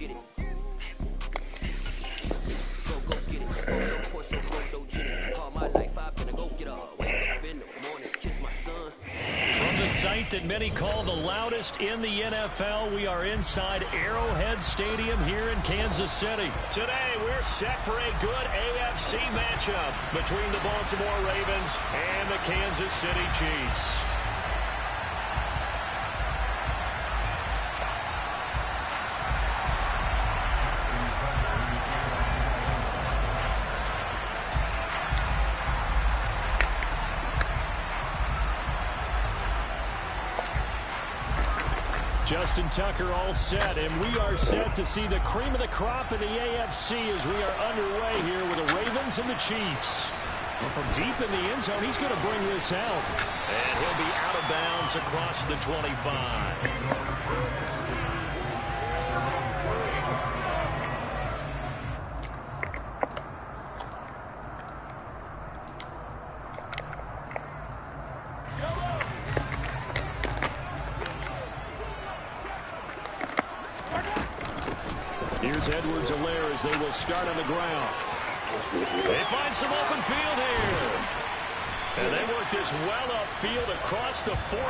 get it. Go get it. Of course, so go get it. All my life I've been a go-getter. Wake up in the morning, kiss my son. From the site that many call the loudest in the NFL, we are inside Arrowhead Stadium here in Kansas City. Today, we're set for a good AFC matchup between the Baltimore Ravens and the Kansas City Chiefs. Justin Tucker all set, and we are set to see the cream of the crop in the AFC as we are underway here with the Ravens and the Chiefs. Well, from deep in the end zone, he's going to bring this out. And he'll be out of bounds across the 25. Here's Edwards-Helaire as they will start on the ground. They find some open field here. And they work this well upfield across the 45.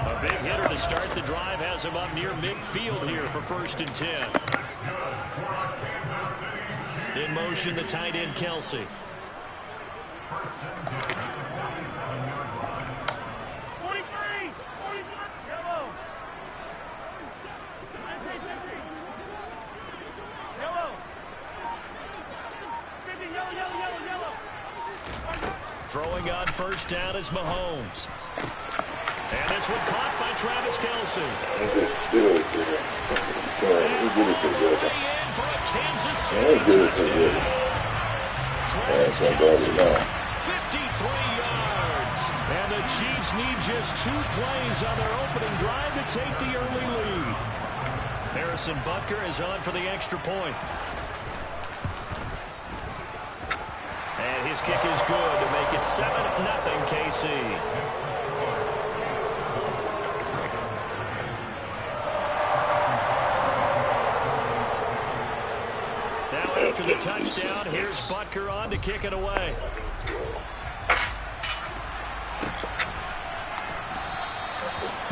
A big hitter to start the drive has him up near midfield here for 1st and 10. In motion, the tight end, Kelsey. Throwing on 1st down is Mahomes. And this one caught by Travis Kelsey. Still good. He did it too good. In for a Kansas City touchdown. Travis Kelsey, 53 yards. And the Chiefs need just 2 plays on their opening drive to take the early lead. Harrison Butker is on for the extra point. And his kick is good to make it 7-0 KC. Now after the touchdown, here's Butker on to kick it away.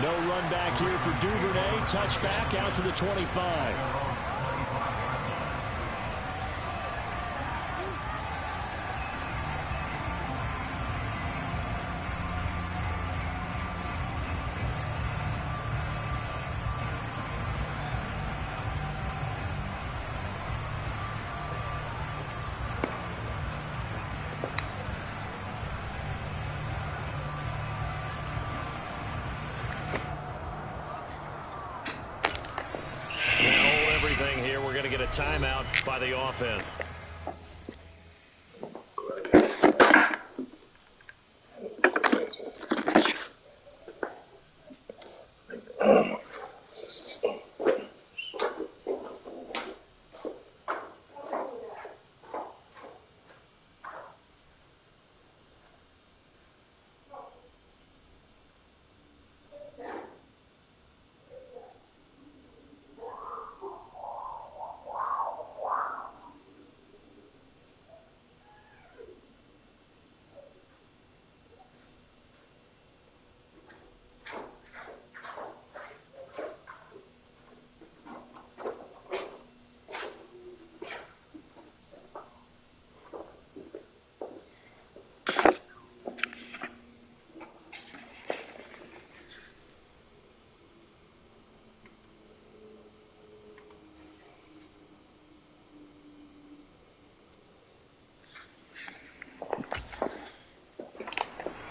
No run back here for Duvernay. Touchback out to the 25. Get a timeout by the offense.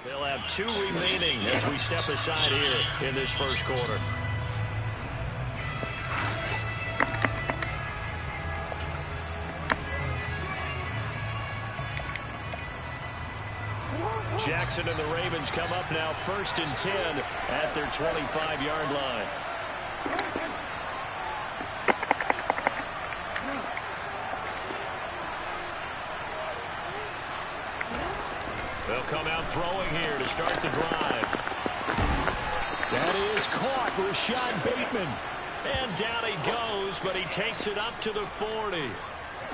They'll have 2 remaining as we step aside here in this first quarter. Jackson and the Ravens come up now 1st and 10 at their 25-yard line. They'll come out throwing here to start the drive. That is caught. Rashad Bateman. And down he goes, but he takes it up to the 40.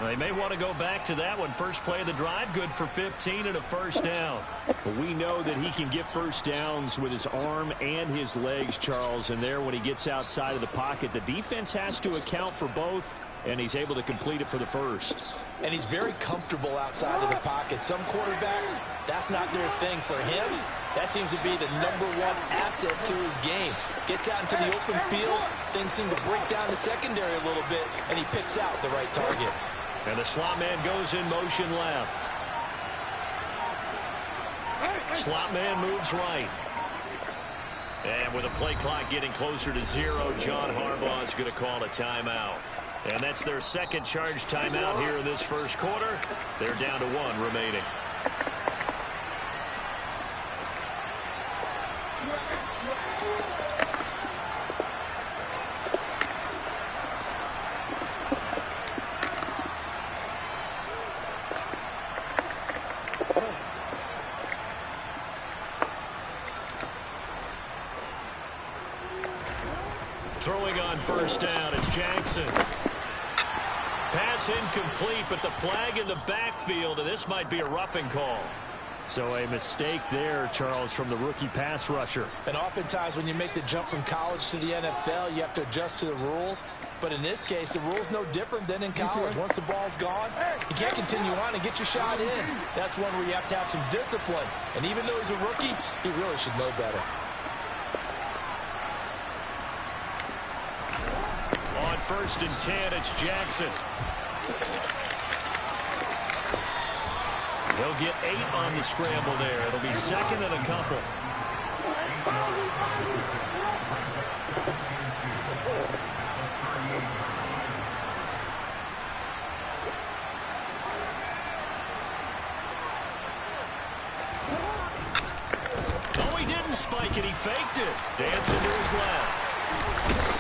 They may want to go back to that one. First play of the drive, good for 15 and a first down. Well, we know that he can get first downs with his arm and his legs, Charles. And there, when he gets outside of the pocket, the defense has to account for both, and he's able to complete it for the first. And he's very comfortable outside of the pocket. Some quarterbacks, that's not their thing. For him, that seems to be the #1 asset to his game. Gets out into the open field, things seem to break down the secondary a little bit, and he picks out the right target. And the slot man goes in motion left. Slot man moves right. And with a play clock getting closer to 0, John Harbaugh is going to call a timeout. And that's their second charge timeout here in this first quarter. They're down to 1 remaining. Throwing on first down, it's Jackson. Pass incomplete, but the flag in the backfield, and this might be a roughing call. So a mistake there, Charles, from the rookie pass rusher. And oftentimes when you make the jump from college to the NFL, you have to adjust to the rules. But in this case, the rule's no different than in college. Once the ball's gone, you can't continue on and get your shot in. That's one where you have to have some discipline. And even though he's a rookie, he really should know better. On 1st and 10, it's Jackson. He'll get 8 on the scramble there. It'll be 2nd and a couple. No, he didn't spike it. He faked it. Dancing to his left.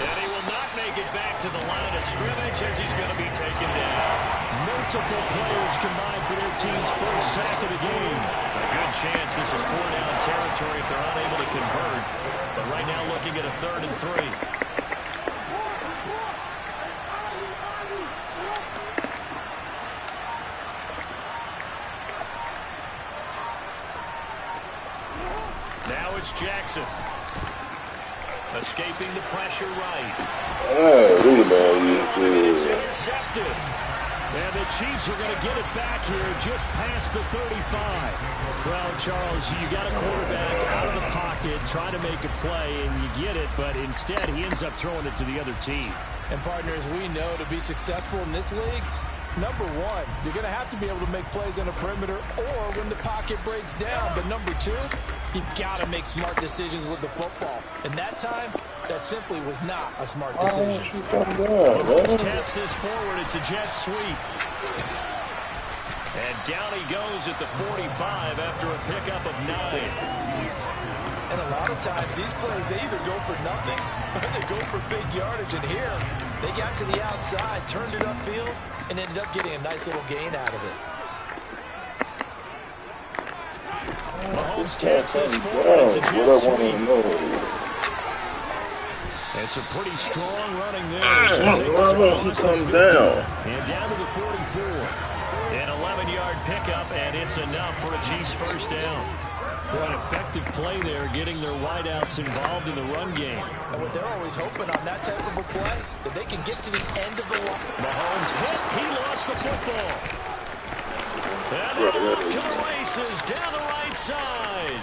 And he will not make it back to the line of scrimmage as he's going to be taken down. Multiple players combined for their team's first sack of the game. A good chance this is 4-down territory if they're unable to convert. But right now looking at a 3rd and 3. Now it's Jackson. Escaping the pressure right. And it's intercepted. And the Chiefs are going to get it back here just past the 35. Well, Charles, you got a quarterback out of the pocket trying to make a play, and you get it, but instead he ends up throwing it to the other team. And partners, we know to be successful in this league, number one, you're going to have to be able to make plays on the perimeter or when the pocket breaks down. But number two, you've got to make smart decisions with the football. And that time, that simply was not a smart decision. Almost taps this forward. It's a jet sweep. And down he goes at the 45 after a pickup of 9. And a lot of times, these plays, they either go for nothing or they go for big yardage. And here, they got to the outside, turned it upfield, and ended up getting a nice little gain out of it. Mahomes taps this forward. It's a jet sweep. It's a pretty strong running there. He comes down. And down to the 44. An 11-yard pickup, and it's enough for a Chiefs first down. What an effective play there, getting their wideouts involved in the run game. And what they're always hoping on that type of a play, that they can get to the end of the line. Mahomes hit. He lost the football. And they're off to the races down the right side.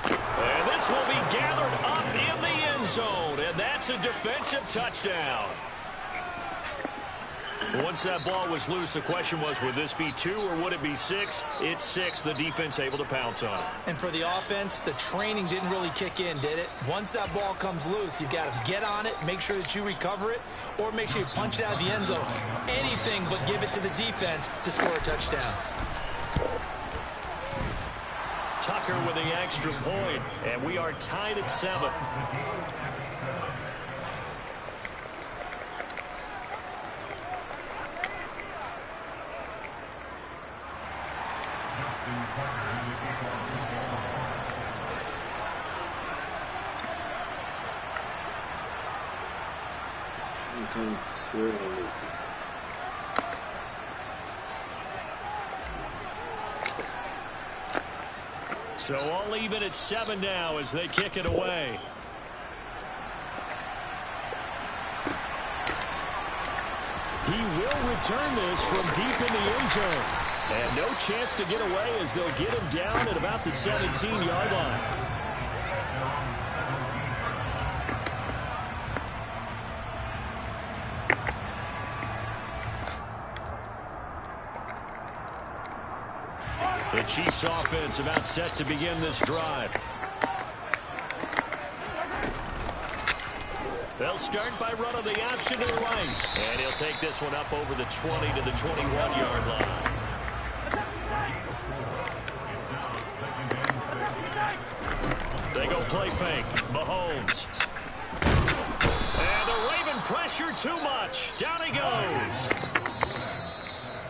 And this will be gathered up in the end zone, and that's a defensive touchdown. Once that ball was loose, the question was, would this be 2 or would it be 6? It's 6. The defense able to pounce on it. And for the offense, the training didn't really kick in, did it? Once that ball comes loose, you've got to get on it, make sure that you recover it, or make sure you punch it out of the end zone. Anything but give it to the defense to score a touchdown. Tucker with the extra point, and we are tied at 7. So all even at 7 now as they kick it away. He will return this from deep in the end zone. And no chance to get away as they'll get him down at about the 17-yard line. The Chiefs offense about set to begin this drive. They'll start by running the option to the right. And he'll take this one up over the 20 to the 21-yard line. They go play fake. Mahomes. And the Raven pressure too much. Down he goes.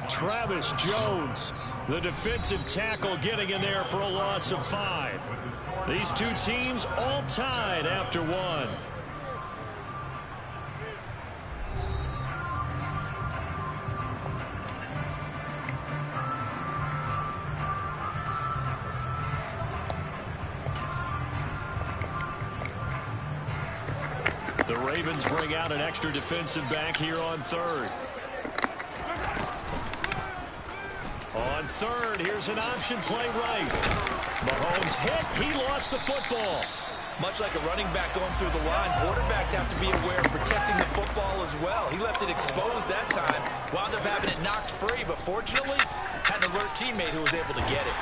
Travis Jones, the defensive tackle, getting in there for a loss of 5. These two teams all tied after 1. The Ravens bring out an extra defensive back here on 3rd. On 3rd, here's an option play right. Mahomes hit. He lost the football. Much like a running back going through the line, quarterbacks have to be aware of protecting the football as well. He left it exposed that time, wound up having it knocked free, but fortunately, had an alert teammate who was able to get it.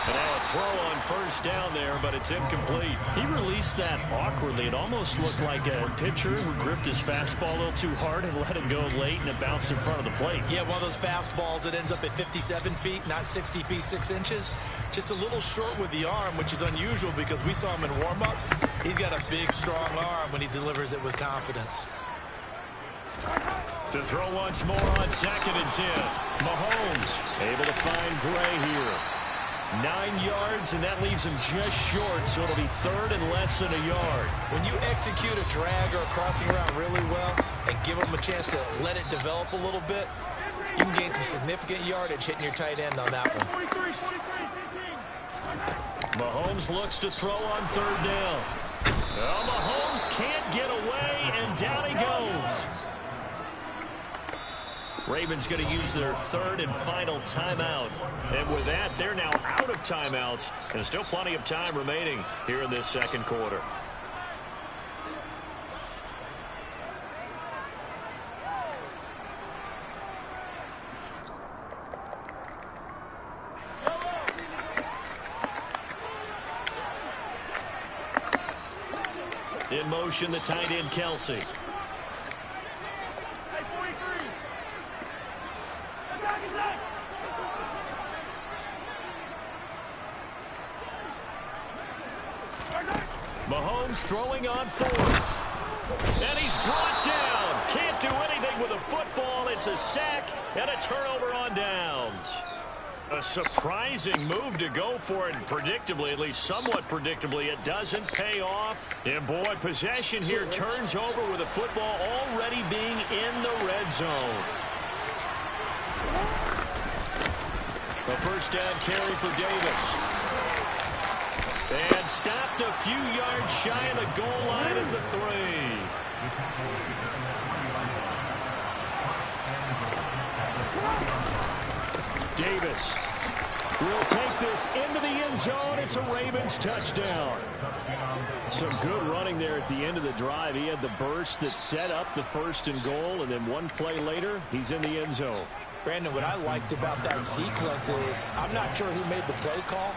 And now a throw on 1st down there, but it's incomplete. He released that awkwardly. It almost looked like a pitcher who gripped his fastball a little too hard and let it go late, and it bounced in front of the plate. Yeah, one of those fastballs that ends up at 57 feet, not 60 feet, 6 inches. Just a little short with the arm, which is unusual because we saw him in warm-ups. He's got a big, strong arm when he delivers it with confidence. To throw once more on 2nd and 10. Mahomes able to find Gray here. 9 yards, and that leaves him just short, so it'll be 3rd and less than a yard. When you execute a drag or a crossing route really well and give him a chance to let it develop a little bit, you can gain some significant yardage hitting your tight end on that one. Mahomes looks to throw on 3rd down. Well, Mahomes can't get away, and down he goes. Ravens going to use their 3rd and final timeout. And with that, they're now out of timeouts. And still plenty of time remaining here in this 2nd quarter. In motion, the tight end, Kelsey. Mahomes throwing on 4th. And he's brought down. Can't do anything with a football. It's a sack and a turnover on downs. A surprising move to go for it. And predictably, at least somewhat predictably, it doesn't pay off. And boy, possession here turns over with the football already being in the red zone. A 1st down carry for Davis. And stopped a few yards shy of the goal line at the 3. Davis will take this into the end zone. It's a Ravens touchdown. Some good running there at the end of the drive. He had the burst that set up the 1st and goal, and then one play later, he's in the end zone. Brandon, what I liked about that sequence is I'm not sure who made the play call,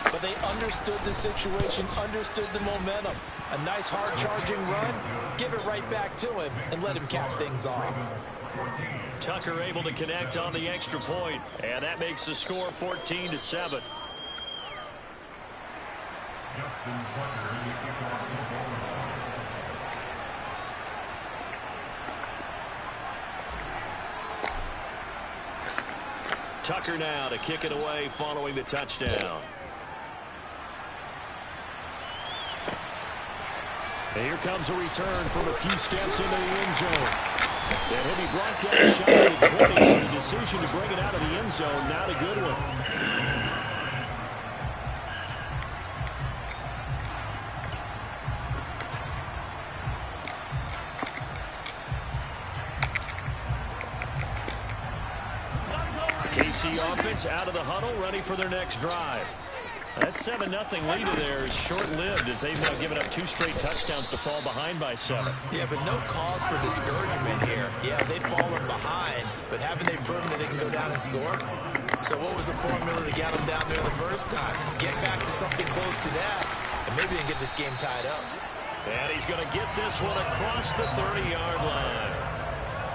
but they understood the situation, understood the momentum. A nice hard-charging run, give it right back to him, and let him cap things off. Tucker able to connect on the extra point, and that makes the score 14-7. Tucker now to kick it away following the touchdown. And here comes a return from a few steps into the end zone. And he'll be brought down shy of the 20, so the decision to bring it out of the end zone, not a good one. KC offense out of the huddle, ready for their next drive. That 7-0 lead of theirs short-lived as they've now given up 2 straight touchdowns to fall behind by 7. Yeah, but no cause for discouragement here. Yeah, they've fallen behind, but haven't they proven that they can go down and score? So what was the formula to get them down there the first time? Get back to something close to that, and maybe they can get this game tied up. And he's going to get this one across the 30-yard line.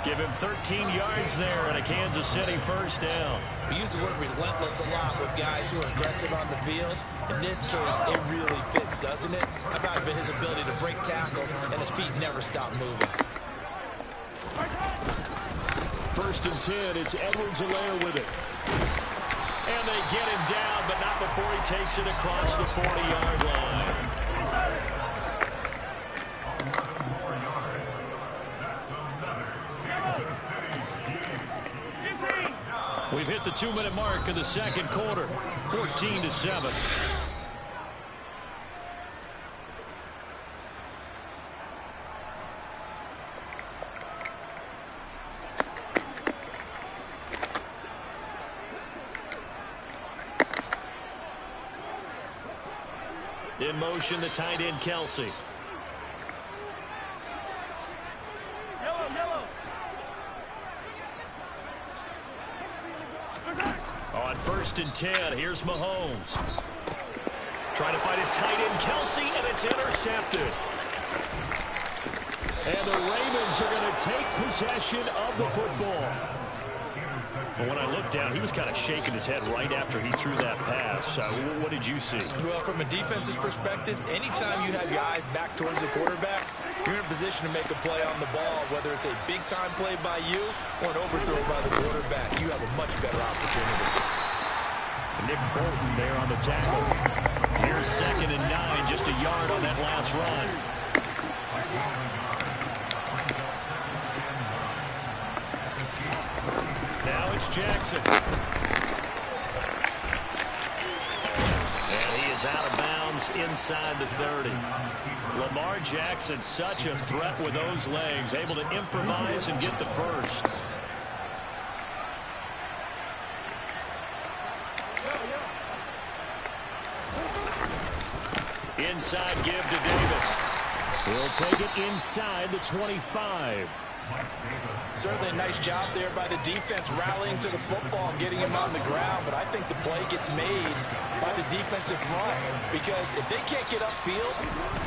Give him 13 yards there and a Kansas City first down. We use the word relentless a lot with guys who are aggressive on the field. In this case, it really fits, doesn't it? How about his ability to break tackles and his feet never stop moving? First and 10, it's Edwards-Helaire with it. And they get him down, but not before he takes it across the 40-yard line. We've hit the 2-minute mark of the second quarter, 14-7. In motion, the tight end, Kelsey. On first and 10, here's Mahomes. Trying to find his tight end, Kelsey, and it's intercepted. And the Ravens are going to take possession of the football. But when I looked down, he was kind of shaking his head right after he threw that pass. What did you see? Well, from a defense's perspective, anytime you have your eyes back towards the quarterback, you're in a position to make a play on the ball, whether it's a big-time play by you or an overthrow by the quarterback. You have a much better opportunity. Nick Bolton there on the tackle. Here's 2nd and 9, just a yard on that last run. Now it's Jackson. And he is out of bounds inside the 30. Lamar Jackson, such a threat with those legs, able to improvise and get the first. Inside give to Davis. He'll take it inside the 25. Certainly a nice job there by the defense rallying to the football and getting him on the ground, but I think the play gets made by the defensive front because if they can't get upfield,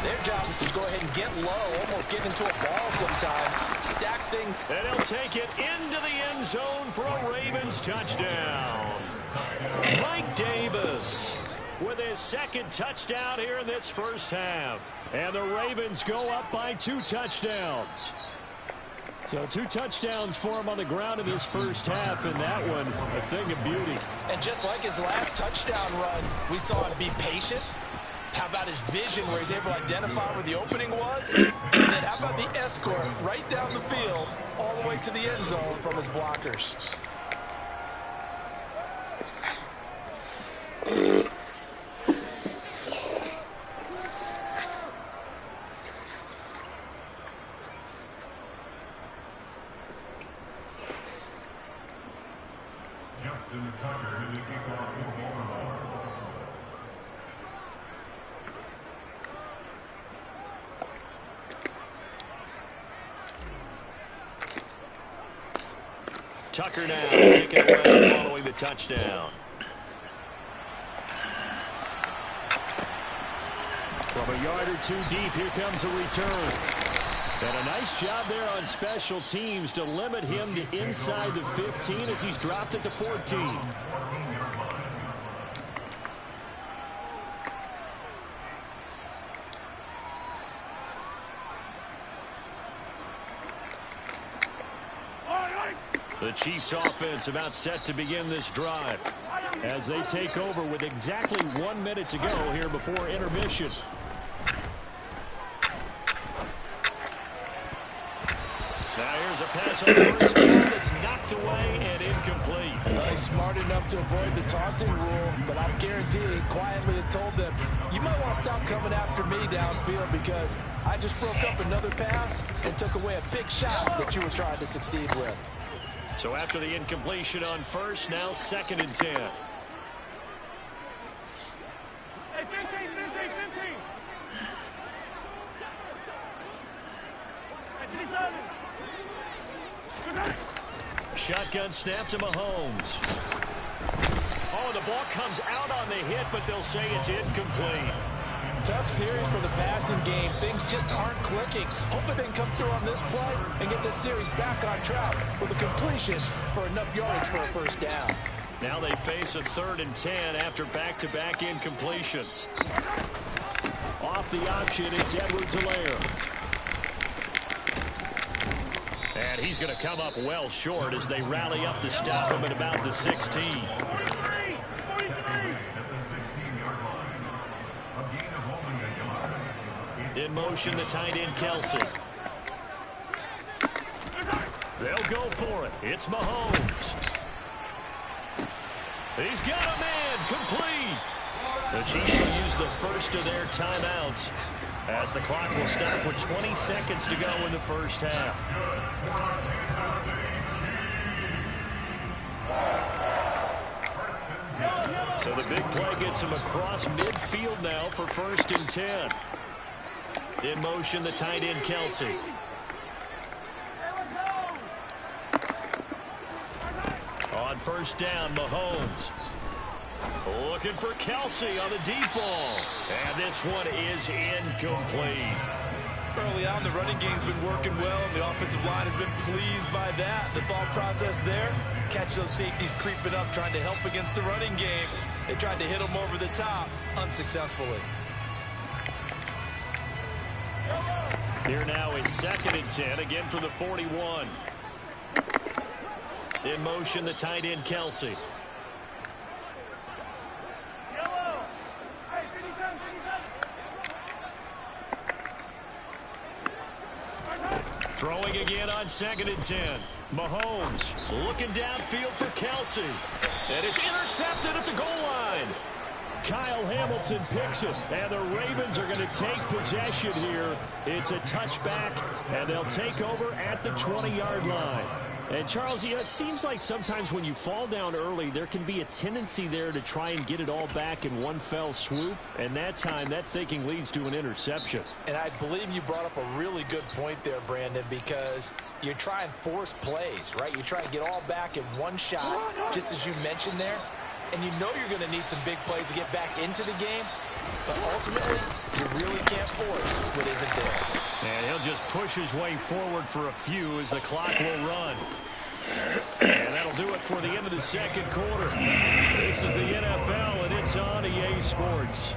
their job is to go ahead and get low, almost get into a ball sometimes, stack things. And he'll take it into the end zone for a Ravens touchdown. Mike Davis with his 2nd touchdown here in this first half. And the Ravens go up by 2 touchdowns. So 2 touchdowns for him on the ground in this first half, and that one a thing of beauty. And just like his last touchdown run, we saw him be patient. How about his vision where he's able to identify where the opening was? And then how about the escort right down the field all the way to the end zone from his blockers? Tucker now kicking away following the touchdown. From a yard or 2 deep, here comes a return. And a nice job there on special teams to limit him to inside the 15 as he's dropped it to 14. The Chiefs offense about set to begin this drive as they take over with exactly 1 minute to go here before intermission. Now here's a pass on first down. It's knocked away and incomplete. He's smart enough to avoid the taunting rule, but I'm guaranteeing quietly has told them, you might want to stop coming after me downfield because I just broke up another pass and took away a big shot that you were trying to succeed with. So after the incompletion on first, now 2nd and 10. Hey, 15. Shotgun snap to Mahomes. Oh, the ball comes out on the hit, but they'll say it's incomplete. Tough series for the passing game. Things just aren't clicking. Hoping they can come through on this play and get this series back on track with a completion for enough yardage for a first down. Now they face a 3rd and 10 after back-to-back incompletions. Off the option, it's Edwards-Helaire. And he's going to come up well short as they rally up to stop him at about the 16. In motion, the tight end, Kelsey. They'll go for it. It's Mahomes. He's got a man, complete. The Chiefs will use the first of their timeouts as the clock will stop with 20 seconds to go in the first half. So the big play gets him across midfield now for 1st and 10. In motion, the tight end, Kelsey. On first down, Mahomes. Looking for Kelsey on the deep ball. And this one is incomplete. Early on, the running game's been working well, and the offensive line has been pleased by that. The thought process there, catch those safeties creeping up, trying to help against the running game. They tried to hit them over the top, unsuccessfully. Here now is 2nd and 10, again for the 41. In motion, the tight end, Kelsey. Throwing again on 2nd and 10. Mahomes looking downfield for Kelsey. And it's intercepted at the goal line. Kyle Hamilton picks it, and the Ravens are going to take possession here. It's a touchback, and they'll take over at the 20-yard line. And, Charles, you know, it seems like sometimes when you fall down early, there can be a tendency there to try and get it all back in one fell swoop. And that time, that thinking leads to an interception. And I believe you brought up a really good point there, Brandon, because you try and force plays, right? You try and get all back in one shot, just as you mentioned there. And you know you're going to need some big plays to get back into the game. But ultimately, you really can't force what isn't there. And he'll just push his way forward for a few as the clock will run. And that'll do it for the end of the 2nd quarter. This is the NFL, and it's on EA Sports.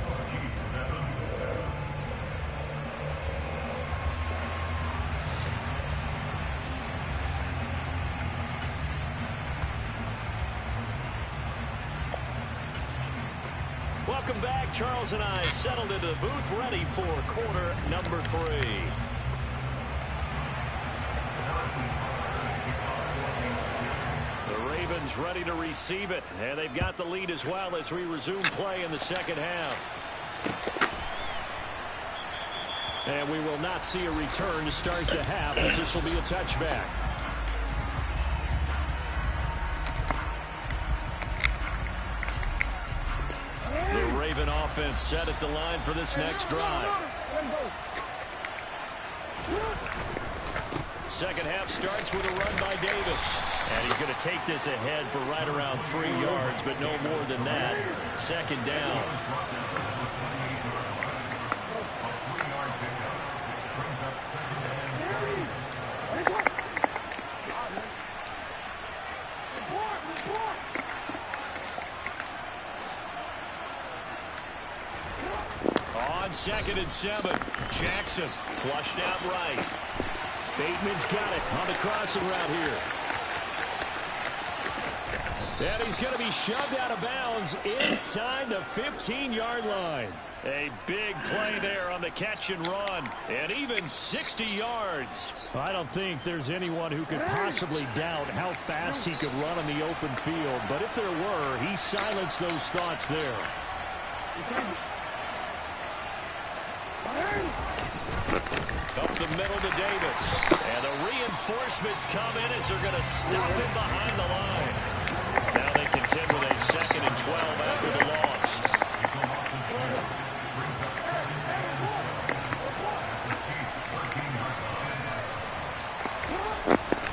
Welcome back. Charles and I settled into the booth, ready for quarter number 3. The Ravens ready to receive it, and they've got the lead as well as we resume play in the 2nd half. And we will not see a return to start the half, as this will be a touchback. Raven offense set at the line for this next drive. 2nd half starts with a run by Davis. And he's going to take this ahead for right around 3 yards, but no more than that. 2nd down. On 2nd and 7, Jackson flushed out right. Bateman's got it on the crossing route here. And he's going to be shoved out of bounds inside the 15-yard line. A big play there on the catch and run, and even 60 yards. I don't think there's anyone who could possibly doubt how fast he could run on the open field, but if there were, he silenced those thoughts there. Up the middle to Davis, and the reinforcements come in as they're going to stop him behind the line. Now they contend with a 2nd and 12 after the loss.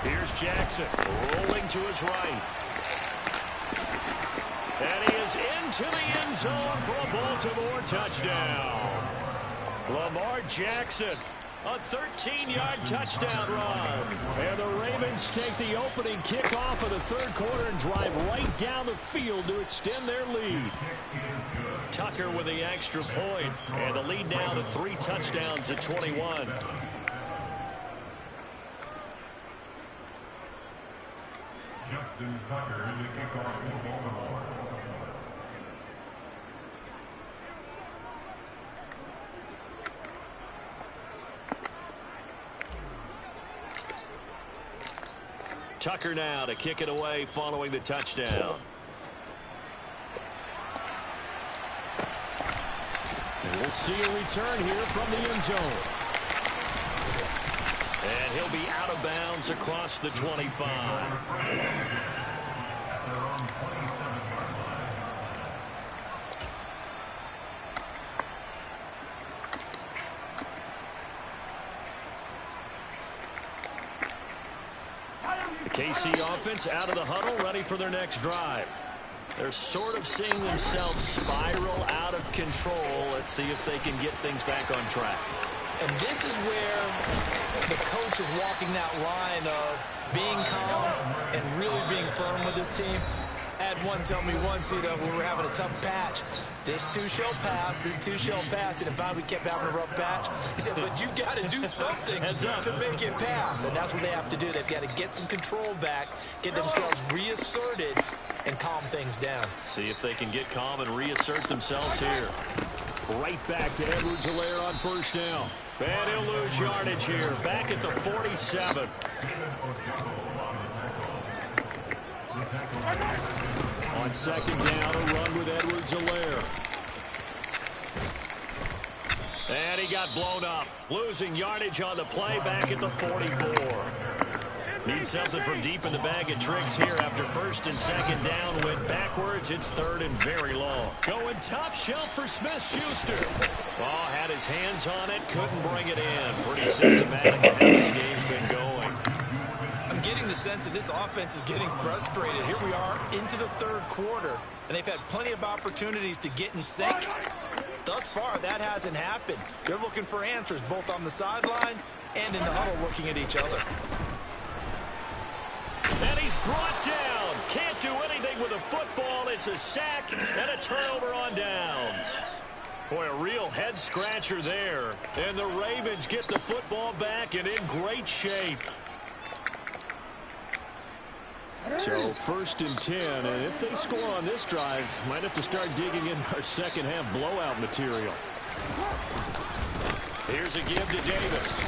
Here's Jackson, rolling to his right. And he is into the end zone for a Baltimore touchdown. Lamar Jackson, a 13-yard touchdown run. And the Ravens take the opening kickoff of the third quarter and drive right down the field to extend their lead. Tucker with the extra point, and the lead now to 3 touchdowns at 21. Justin Tucker in the kickoff for Baltimore. Tucker now to kick it away following the touchdown. And we'll see a return here from the end zone. And he'll be out of bounds across the 25. The KC offense out of the huddle, ready for their next drive. They're sort of seeing themselves spiral out of control. Let's see if they can get things back on track. And this is where the coach is walking that line of being calm and really being firm with his team. I had one tell me once, when we were having a tough patch, this too shall pass, this too shall pass. And if we kept having a rough patch, he said, but you got to do something to make it pass. And that's what they have to do. They've got to get some control back, get themselves reasserted, and calm things down. See if they can get calm and reassert themselves here. Right back to Edwards-Helaire on first down. And he'll lose yardage here, back at the 47. On second down, a run with Edwards-Helaire. And he got blown up, losing yardage on the play back at the 44. Need something from deep in the bag of tricks here after first and second down. Went backwards. It's third and very long. Going top shelf for Smith-Schuster. Ball had his hands on it. Couldn't bring it in. Pretty symptomatic of how this game's been going. I'm getting the sense that this offense is getting frustrated. Here we are into the third quarter, and they've had plenty of opportunities to get in sync. Thus far, that hasn't happened. They're looking for answers both on the sidelines and in the huddle looking at each other. And he's brought down. Can't do anything with a football. It's a sack and a turnover on downs. Boy, a real head-scratcher there. And the Ravens get the football back and in great shape. So first and 10, and if they score on this drive, might have to start digging in our second half blowout material. Here's a give to Davis.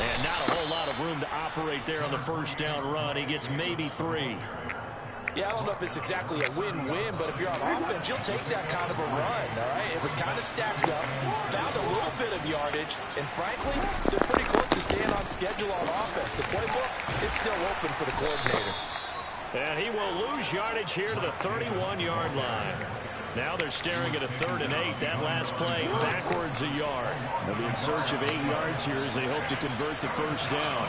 And not a whole lot of room to operate there on the first down run. He gets maybe 3. Yeah, I don't know if it's exactly a win-win, but if you're on offense, you'll take that kind of a run, all right? It was kind of stacked up, found a little bit of yardage, and frankly, they're pretty close to staying on schedule on offense. The playbook is still open for the coordinator. And he will lose yardage here to the 31-yard line. Now they're staring at a 3rd and 8. That last play backwards a yard. They'll be in search of 8 yards here as they hope to convert the first down.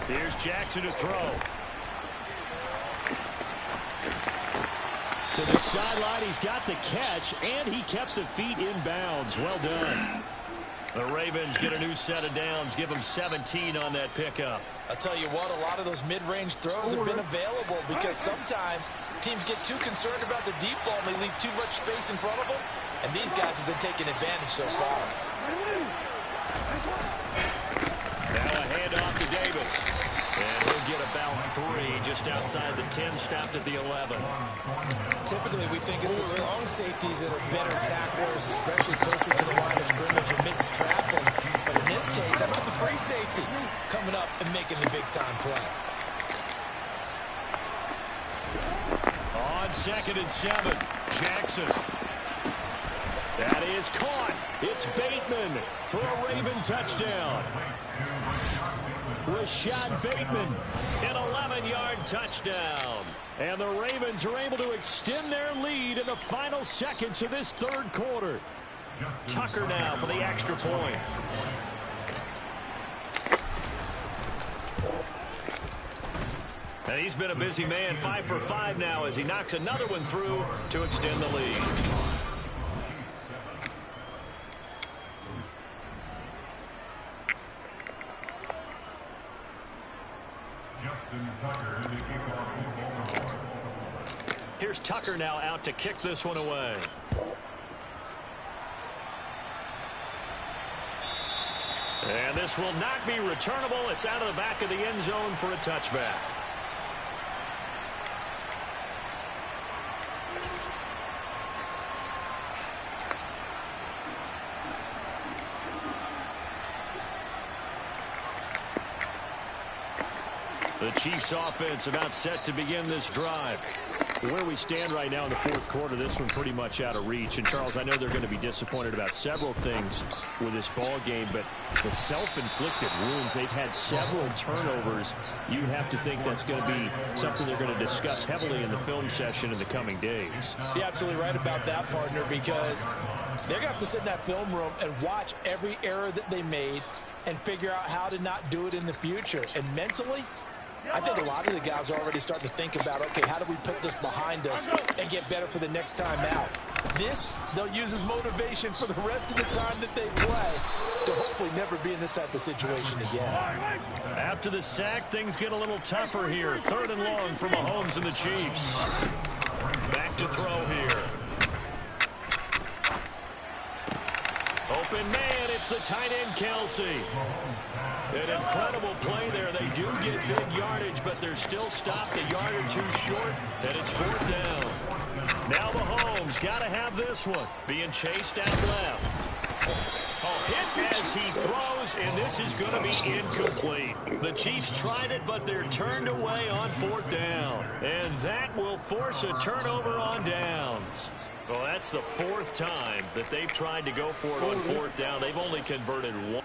Here's Jackson to throw. To the sideline, he's got the catch, and he kept the feet in bounds. Well done. The Ravens get a new set of downs, give them 17 on that pickup. I'll tell you what, a lot of those mid-range throws have been available because sometimes teams get too concerned about the deep ball and they leave too much space in front of them, and these guys have been taking advantage so far. Now a handoff to Davis. And he'll get about 3 just outside the 10, stopped at the 11. Typically, we think it's the strong safeties that are better tacklers, especially closer to the line of scrimmage amidst traffic. But in this case, how about the free safety coming up and making the big-time play? On 2nd and 7, Jackson. That is caught. It's Bateman for a Raven touchdown. Rashad Bateman, an 11-yard touchdown. And the Ravens are able to extend their lead in the final seconds of this third quarter. Tucker now for the extra point. And he's been a busy man, 5 for 5 now as he knocks another one through to extend the lead. Here's Tucker now out to kick this one away. And this will not be returnable. It's out of the back of the end zone for a touchback. The Chiefs offense about set to begin this drive. Where we stand right now in the fourth quarter, this one pretty much out of reach. And, Charles, I know they're going to be disappointed about several things with this ball game, but the self-inflicted wounds, they've had several turnovers. You'd have to think that's going to be something they're going to discuss heavily in the film session in the coming days. You're absolutely right about that, partner, because they're going to have to sit in that film room and watch every error that they made and figure out how to not do it in the future. And mentally, I think a lot of the guys are already starting to think about, okay, how do we put this behind us and get better for the next time out? This, they'll use as motivation for the rest of the time that they play to hopefully never be in this type of situation again. After the sack, things get a little tougher here. 3rd and long for Mahomes and the Chiefs. Back to throw here. Open man, it's the tight end, Kelsey. An incredible play there. They do get big yardage, but they're still stopped a yard or 2 short, and it's 4th down. Now Mahomes got to have this one. Being chased out left. Hit as he throws, and this is going to be incomplete. The Chiefs tried it, but they're turned away on 4th down. And that will force a turnover on downs. Well, that's the 4th time that they've tried to go for it on 4th down. They've only converted 1.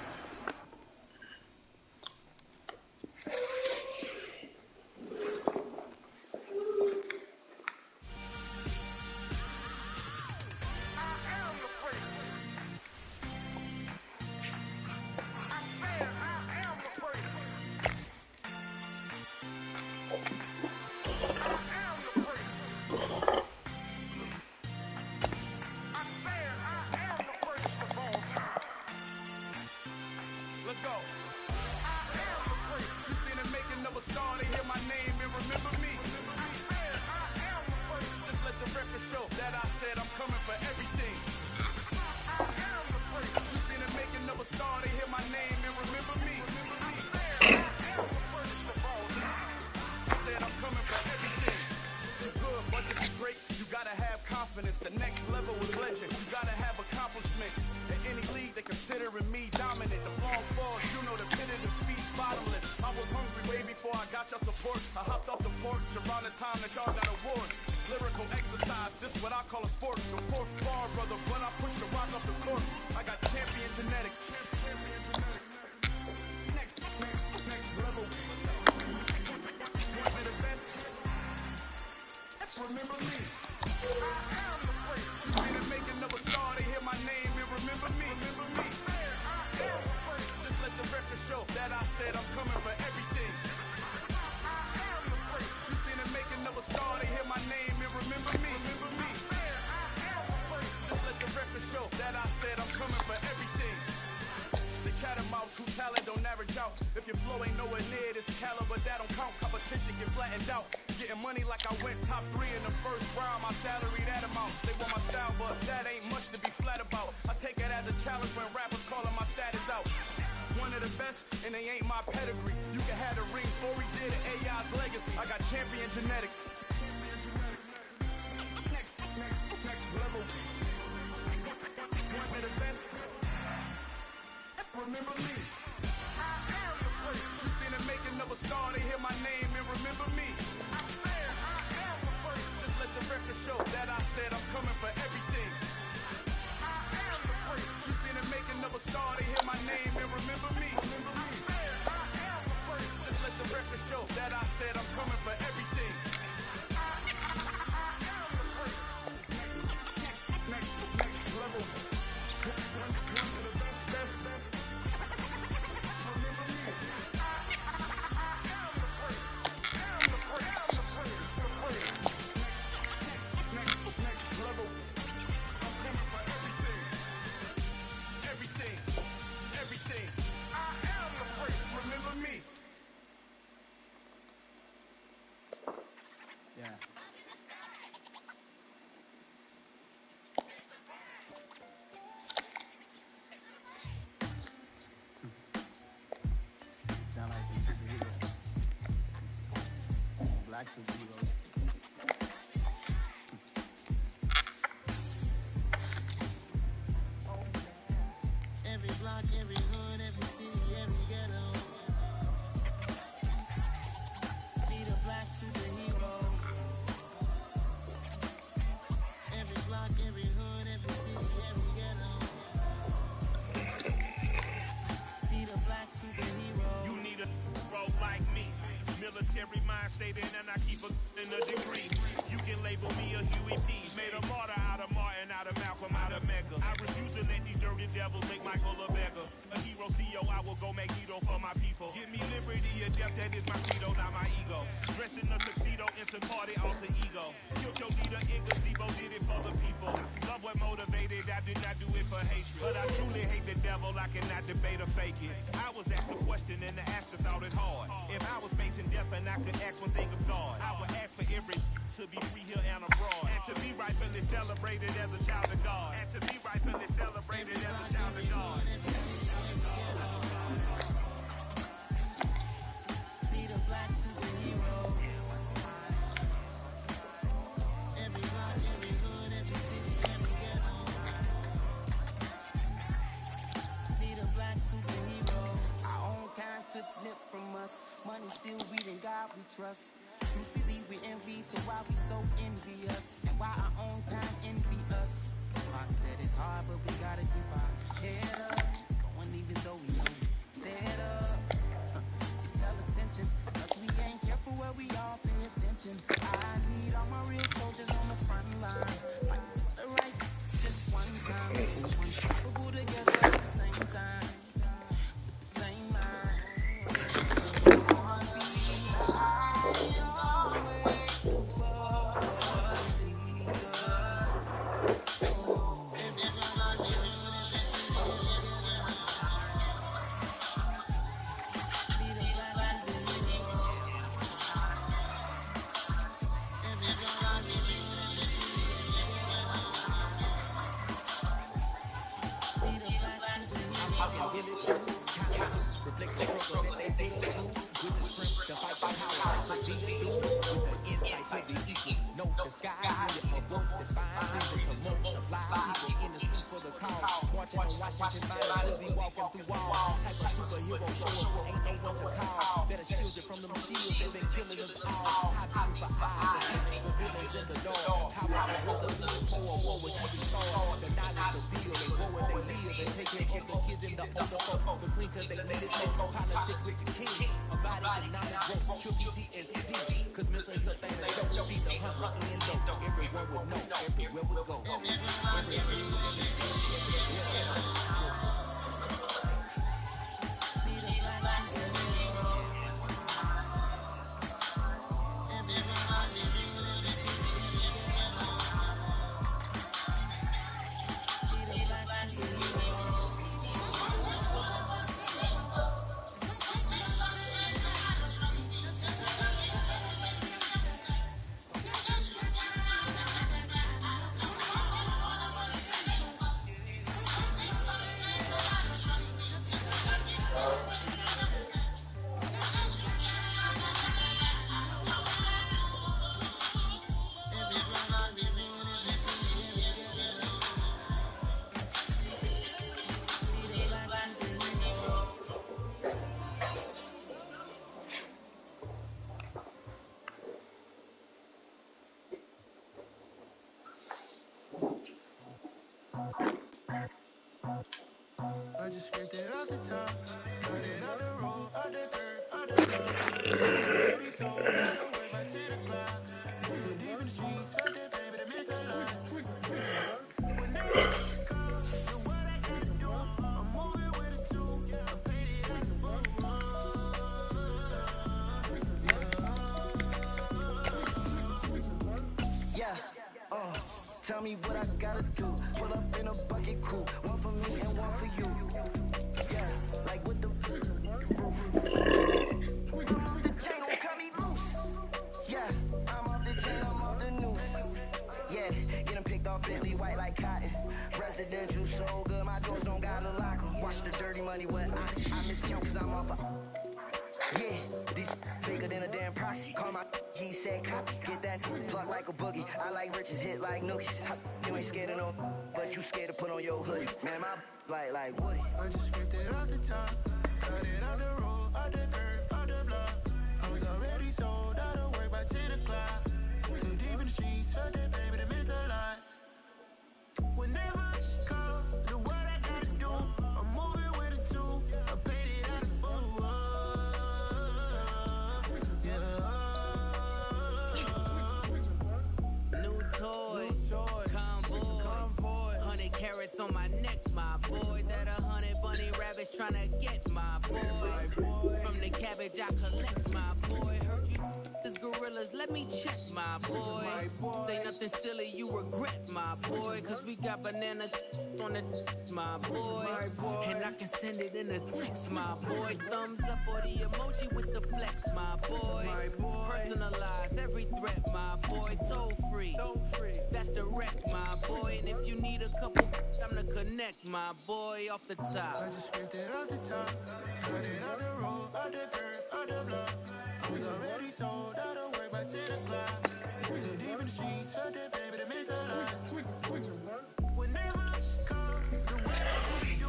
The next level is legend. You gotta have accomplishments. In any league, they considering me dominant. The long falls, you know the pit of defeat, bottomless. I was hungry way before I got your support. I hopped off the porch around the time that y'all got awards. Lyrical exercise, this what I call a sport. The 4th bar, brother, when I push the rock off the court. I got champion genetics. Next level. One of the best. Remember me. You see them making of a star, they hear my name and remember me. Just let the record show that I said I'm coming for everything. You see them making of a star, they hear my name and remember me. Just let the record show that I said I'm coming for everything. stand out. Getting money like I went top 3 in the first round. My salary that amount. They want my style, but that ain't much to be flat about. I take it as a challenge when rappers calling my status out. One of the best, and they ain't my pedigree. You can have the rings, Ori did it, AI's legacy. I got champion genetics. Next level. One of the best. Remember me. You seen the making of a star, they hear my name and remember me. Just let the record show that I said I'm coming for everything. You seen the making of a star, they hear my name and remember me. Just let the record show that I said I'm coming for everything. Next level. Best. Black superheroes. Every block, every hood, every city, every ghetto. Need a black superhero. Every block, every hood, every city, every ghetto. Need a black superhero. You need a role like me. Military mind state and I keep in a degree. You can label me a Huey P. Made a martyr out of Martin, out of Malcolm, out of Mega. I refuse to let these dirty devils make Michael a beggar. A hero CEO, I will go Magneto for my people. Give me liberty or death, that is my credo, not my ego. Dressed in a tuxedo, into party, alter ego. Killed your leader in gazebo, did it for the people. Love what motivated, I did not do it for hatred. But I truly hate the devil, I cannot debate or fake it. I was asked a question and the asker thought it hard. If I was facing death and I could ask one thing of God, I would ask for every to be free here and abroad, and to be rightfully celebrated as a child of God, and to be rightfully celebrated as a child of God. Need a black superhero. Every block, every hood, every city, every ghetto. Need a black superhero. Our own kind took nip from us. Money still reading God we trust. Truthfully we envy, so why we so envious? And why our own kind envy us? Pac said it's hard, but we gotta keep our head up. Going even though we know we fed up. It's hell attention, cause we ain't careful where we all pay attention. I need all my real soldiers on the front line, fighting for the right just one time. So unstoppable together at the same time, with the same mind. Washington mind will be walking through walls. Type of superhero showing who ain't no one to call. Better shield you from them shields, they've been killing us all. How do you for eyes, the villains in the door. Power of resolution for a war with heavy stars. The knowledge to deal, they go where they live. They take care of the kids in the older folk. The clean cause they need it, make no politics with the king. A body and knowledge growth, should be TSD. Cause mental health ain't a joke. Be the hunter in dope. Everywhere we know, everywhere we go. just scraped it off the top. Cut it off the road, off the curve, off the block. Already sold, I don't work by 10 o'clock. Too deep in the streets, fuck that baby, the mental lie. Whenever comes to what I gotta do, I'm moving with a two. I'm paid it out the phone. Yeah, tell me what I gotta do. Pull up in a bucket crew, one for me and one for you. Yeah, like with the roof. The chain gon' cut me loose. Yeah, I'm off the chain, I'm off the noose. Yeah, get them picked off Bentley white like cotton. Residential so good, my doors don't gotta lock 'em. Watch the dirty money with ox. I miscount cause I'm off a. Yeah, these bigger than a damn proxy. Call my he said copy. Get that plug like a boogie. I like riches, hit like nookies. You ain't scared of no, but you scared to put on your hoodie. Man, my like Woody. I just scraped it off the top. Cut it off the road, off the curve, off the block. I was already sold, out of work by 10 o'clock. Too deep in the streets, fuck that baby, the mental lie. Whenever she calls, the what I gotta do, I'm moving with a two. I paid it out the phone. New toy, convoy, 100 carats on my neck, my boy. That 100 bunny rabbits tryna get my boy. From the cabbage I collect, my boy. Heard you this gorillas, let me check, my boy. Say nothing silly, you regret, my boy. Cause we got banana on the my boy. And I can send it in a text, my boy. Thumbs up or the emoji with the flex, my boy. Personalize every threat, my boy. Toll free, that's direct, my boy. And if you need a couple, I'm to connect, my boy, off the top. I just scraped it off the top. Cut it off the road, off the curve, off the block. I was already sold, out of work by 10 o'clock. Too deep in the streets, fuck that baby, the mental lie. Whenever she comes, the way I do,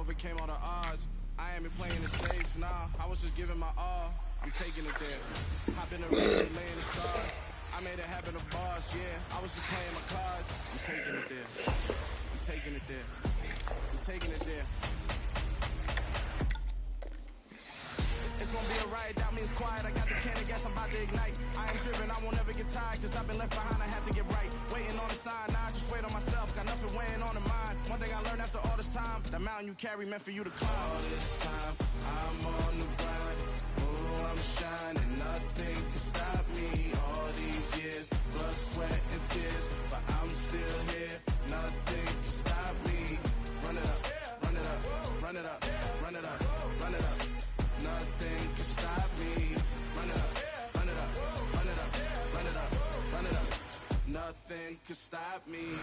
overcame all the odds. I ain't been playing it safe, nah. I was just giving my all. I'm taking it there. Hop in the rain, laying the stars. I made it happen, a boss, yeah. I was just playing my cards. I'm taking it there. I'm taking it there. I'm taking it there. It's gonna be a riot, doubt me it's quiet. I got the can of gas, I'm about to ignite. I am driven, I won't ever get tired, cause I've been left behind, I have to get right. Waiting on the sign, now I just wait on myself. Got nothing weighing on the mind. One thing I learned after all this time, the mountain you carry meant for you to climb. All this time, I'm on the grind. Oh, I'm shining, nothing can stop me. All these years, blood, sweat, and tears, but I'm still here. Nothing can stop me. Run it up, run it up, run it up, run it up, run it up. Nothing can stop me. Run it up, run it up, run it up, run it up, run it up. Nothing can stop me.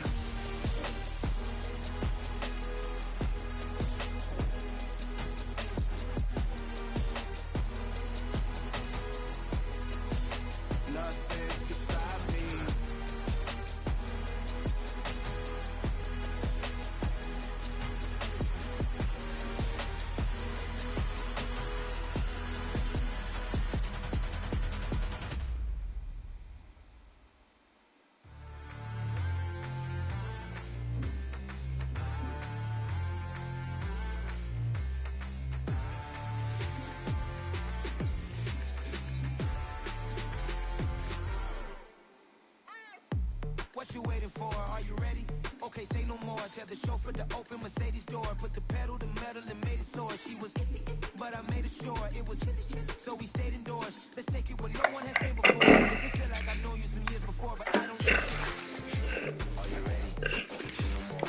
Nothing can stop me. What you waiting for? Are you ready? Okay, say no more. Tell the chauffeur to open Mercedes door. Put the pedal to metal and made it soar. She was, but I made it sure it was. So we stayed indoors. Let's take it where no one has been before. It feel like I've known you some years before, but I don't. Are you ready? Okay, say no more.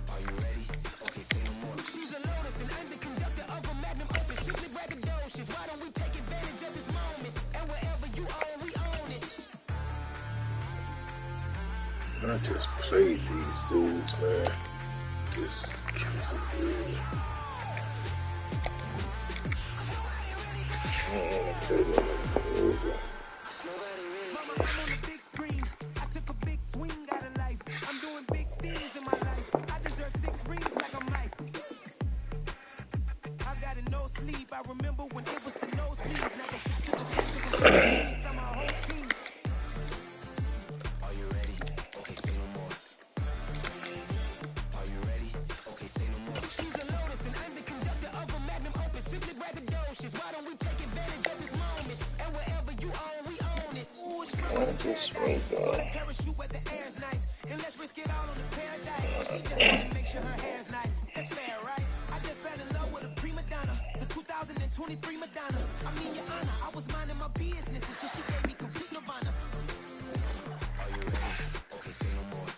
Are you ready? Okay, say no more. She's a Lotus and I'm the conductor of a magnum opus. Simply braggadocious. Why don't we take advantage of this moment? And wherever you own, we own it. I just played these dudes, man. Just kills it good. I don't want to play them over. Mama, I'm on the big screen. I took a big swing out of life. I'm doing big things in my life. I deserve 6 rings like I'm Mike. I've got no sleep. I remember when it was the nosebleeds. Now they took the pictures from the seats. I'm our whole team. Are you ready? Okay, say no more. Are you ready? Okay, say no more. She's a Lotus and I'm the conductor of a magnum opus. Simply braggadocious. Why don't we take advantage of this moment? And wherever you own, we own it. Ooh, it's from paradise. So let's parachute where the air's nice. And let's risk it all on the paradise. But she just wanna make sure her hair's nice. That's fair, right? I just fell in love with a prima donna. The 2023 Madonna. I mean, your honor, I was minding my business until she gave me complete nirvana. Are you ready? Okay, say no more.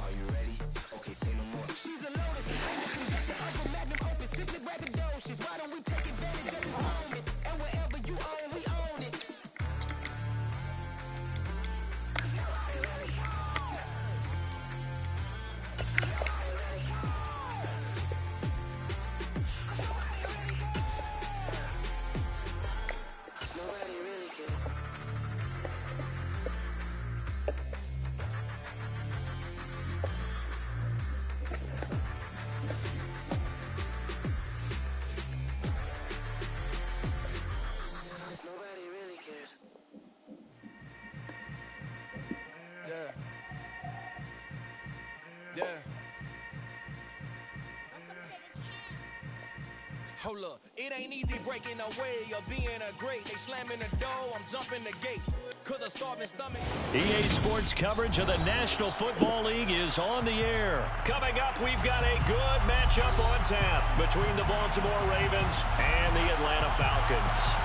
Are you ready? Okay, say no more. She's a Lotus and I'm the conductor of a magnum opus. Simply braggadocious. Why don't we take advantage of this moment? And wherever you own, we own it. Nobody really cares. Nobody really cares. Yeah. Yeah. Hold up, it ain't easy breaking away or being a great. They slamming the door, I'm jumping the gate. Cause a starving stomach. EA Sports coverage of the National Football League is on the air. Coming up, we've got a good matchup on tap between the Baltimore Ravens and the Atlanta Falcons.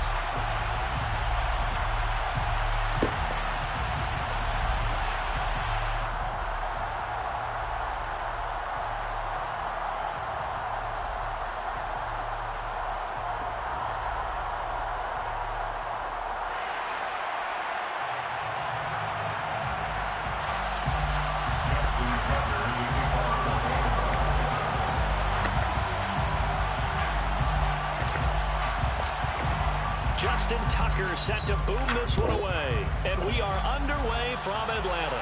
Justin Tucker set to boom this one away. And we are underway from Atlanta.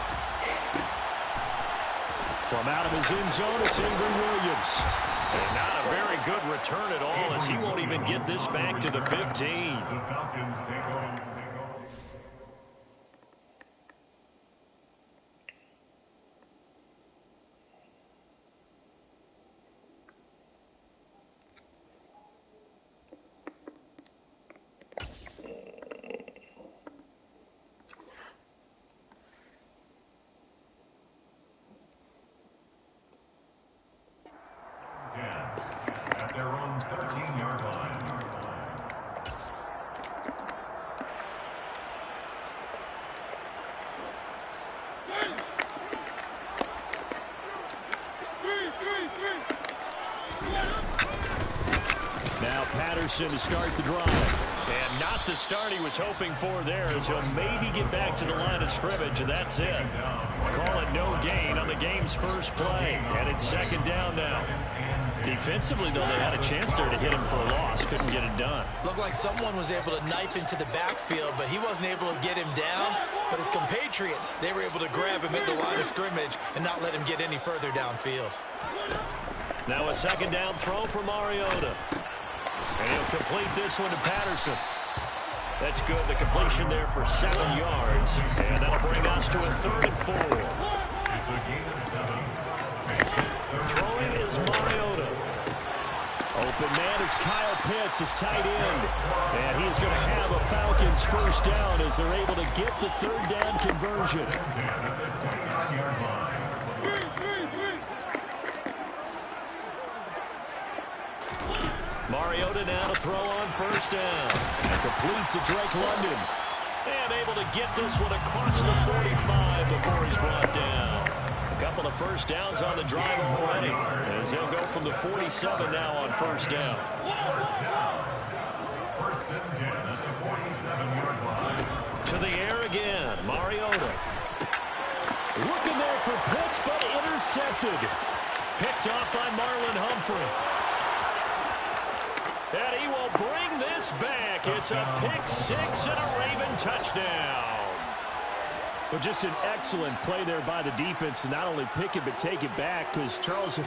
From out of his end zone, it's Ingrid Williams. And not a very good return at all, as he won't even get this back to the 15. The Falcons take over. At their own 13-yard line. Now Patterson to start the drive. And not the start he was hoping for there, as he'll maybe get back to the line of scrimmage, and that's it. Call it no gain on the game's first play, and it's second down now. Defensively, though, they had a chance there to hit him for a loss. Couldn't get it done. Looked like someone was able to knife into the backfield, but he wasn't able to get him down. But his compatriots, they were able to grab him at the line of scrimmage and not let him get any further downfield. Now a second down throw for Mariota. And he'll complete this one to Patterson. That's good. The completion there for 7 yards. And that'll bring us to a 3rd and 4. It's a gain of 7. Throwing is Mariota. Open man is Kyle Pitts, his tight end. And he's going to have a Falcons first down as they're able to get the third down conversion. Mariota now to throw on first down. And complete to Drake London. And able to get this one across the 45 before he's brought down. A couple of first downs on the drive already, as they'll go from the 47 now on first down. First and 10 at the 47-yard line. To the air again, Mariota. Looking there for Pitts, but intercepted. Picked off by Marlon Humphrey. And he will bring this back. It's a pick six and a Raven touchdown. Well, just an excellent play there by the defense to not only pick it but take it back, because Charles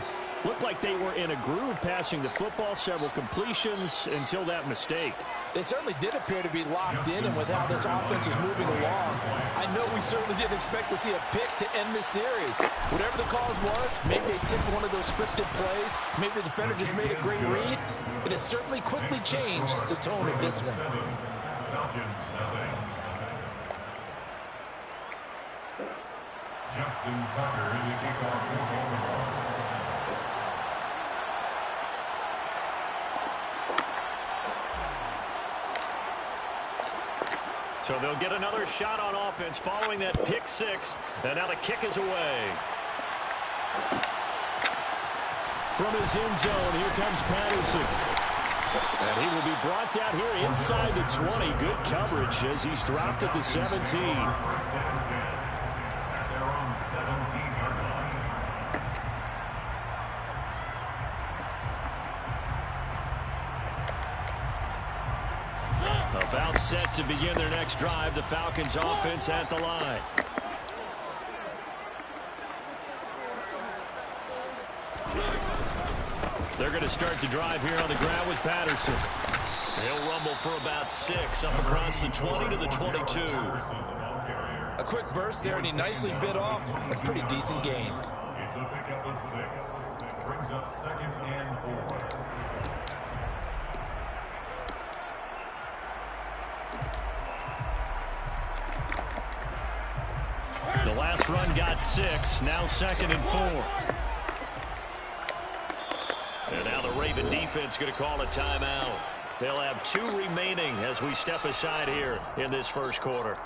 looked like they were in a groove passing the football, several completions until that mistake. They certainly did appear to be locked in, and with how this offense was moving along, I know we certainly didn't expect to see a pick to end this series. Whatever the cause was, maybe they tipped one of those scripted plays, maybe the defender just made a great read. It has certainly quickly changed the tone of this one. Falcons nothing. Justin Tucker in the kickoff for Baltimore. So they'll get another shot on offense following that pick six. And now the kick is away. From his end zone, here comes Patterson. And he will be brought down here inside the 20. Good coverage as he's dropped at the 17. First and 10 at their own 17-yard line. About set to begin their next drive. The Falcons offense at the line. They're going to start the drive here on the ground with Patterson. He'll rumble for about 6 up across the 20 to the 22. A quick burst there, and he nicely bit off a pretty decent gain. It's a pickup of 6. Brings up 2nd and 4. The last run got 6. Now 2nd and 4. And now the Raven defense going to call a timeout. They'll have 2 remaining as we step aside here in this first quarter.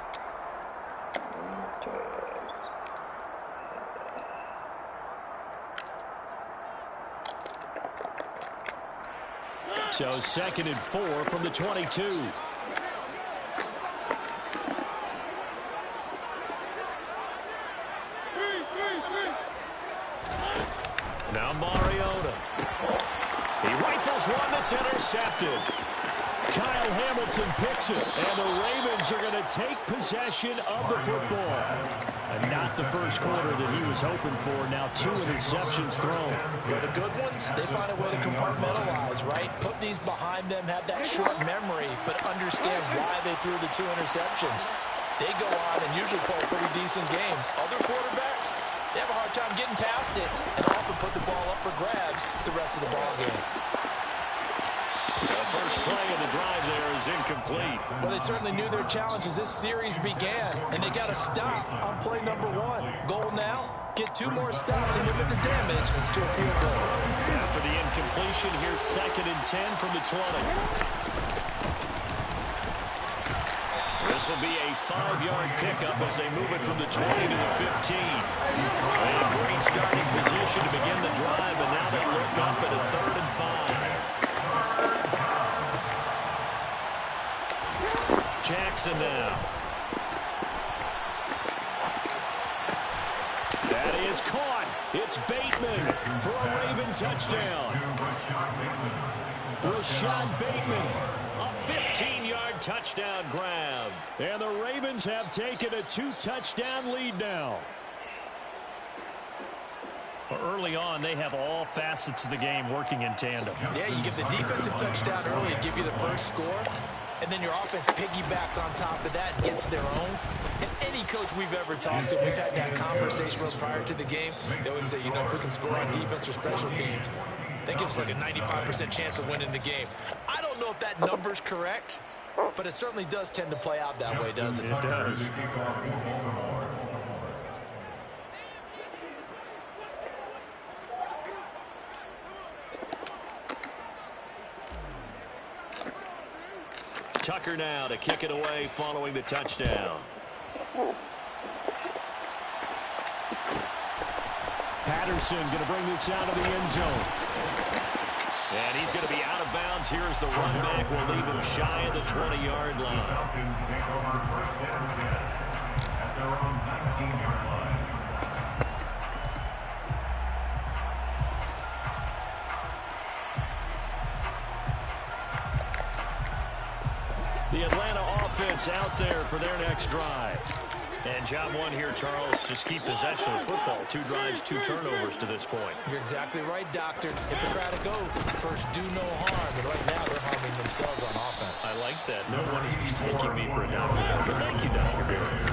So 2nd and 4 from the 22. Now Mariota. He rifles one that's intercepted. Kyle Hamilton picks it, and the Ravens are going to take possession of the football. And not the first quarter that he was hoping for. Now 2 interceptions thrown. Well, the good ones, they find a way to compartmentalize, right? Put these behind them, have that short memory, but understand why they threw the 2 interceptions. They go on and usually play a pretty decent game. Other quarterbacks, they have a hard time getting past it and often put the ball up for grabs the rest of the ball game. The first play of the drive there is incomplete. Well, they certainly knew their challenge as this series began, and they got to stop on play number 1. Goal now, get 2 more stops and limit the damage to a field goal. After the incompletion, here's 2nd and 10 from the 20. This will be a 5-yard pickup as they move it from the 20 to the 15. A great starting position to begin the drive, and now they look up at a 3rd and 5. Jackson now. That is caught. It's Bateman for a Raven touchdown. Rashad Bateman, a 15-yard touchdown grab. And the Ravens have taken a 2-touchdown lead now. Early on, they have all facets of the game working in tandem. Yeah, you get the defensive touchdown early and give you the first score, and then your offense piggybacks on top of that and gets their own. And any coach we've ever talked to, we've had that conversation with prior to the game, they always say, you know, if we can score on defense or special teams, that gives like a 95% chance of winning the game. I don't know if that number's correct, but it certainly does tend to play out that way, doesn't it? It does. Tucker now to kick it away following the touchdown. Patterson going to bring this out of the end zone. And he's going to be out of bounds. Here's the run back. Will leave him shy of the 20-yard line. The Falcons take over first and 10 at their own 19-yard line. The Atlanta offense out there for their next drive. And job one here, Charles, just keep possession of football. 2 drives, 2 turnovers to this point. You're exactly right, Doctor. Hippocratic oath. First, do no harm. And right now, they're harming themselves on offense. I like that. No one is taking me for a doctor. But thank you, Dr. Burns.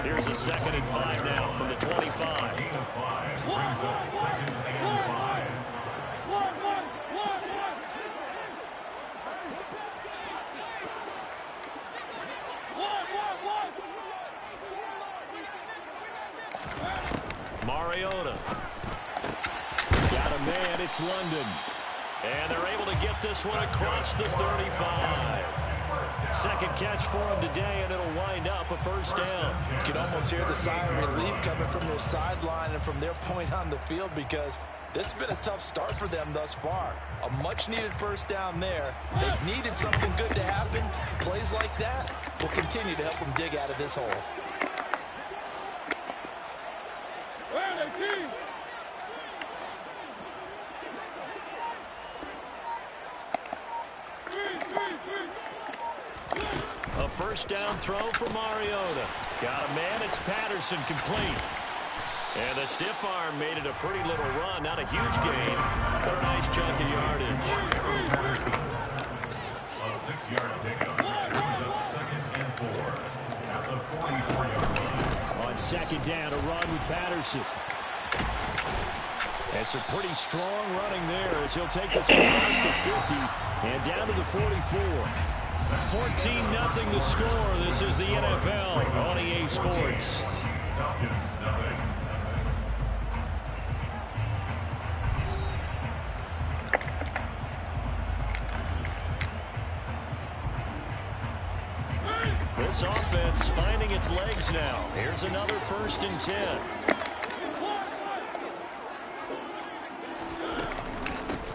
Here's a 2nd and 5 now from the 25. Brings up 2nd and 5. Mariota. Got a man, it's London. And they're able to get this one across the 35. 2nd catch for him today, and it'll wind up a first down. You can almost hear the sigh of relief coming from their sideline and from their point on the field, because this has been a tough start for them thus far. A much-needed first down there. They've needed something good to happen. Plays like that will continue to help them dig out of this hole. A first down throw for Mariota. Got a man, it's Patterson, complete. And the stiff arm made it a pretty little run. Not a huge gain, but a nice chunk of yardage. A 6-yard pickup brings up 2nd and 4 at the 44-yard line. On 2nd down, a run with Patterson. That's a pretty strong running there as he'll take this across the 50 and down to the 44. 14-0 the score. This is the NFL on EA Sports. Falcons nothing. This offense finding its legs now. Here's another 1st and 10.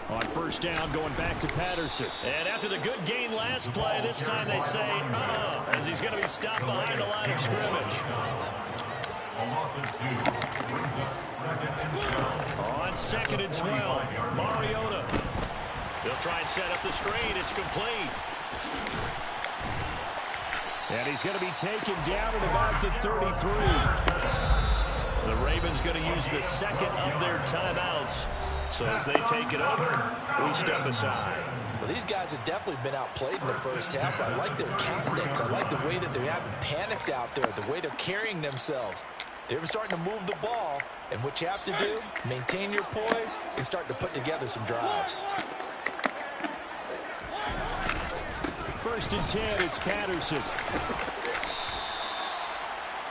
On 1st down, going back to Patterson. And after the good gain last play, this time they say, as he's going to be stopped behind the line of scrimmage. A loss of 2 brings up 2nd and 12. On 2nd and 12, Mariota. They'll try and set up the screen. It's complete. And he's going to be taken down at about the 33. The Ravens going to use the 2nd of their timeouts. So as they take it over, we step aside. Well, these guys have definitely been outplayed in the first half. I like their countenance. I like the way that they haven't panicked out there, the way they're carrying themselves. They're starting to move the ball, and what you have to do, maintain your poise and start to put together some drives. 1st and 10, it's Patterson.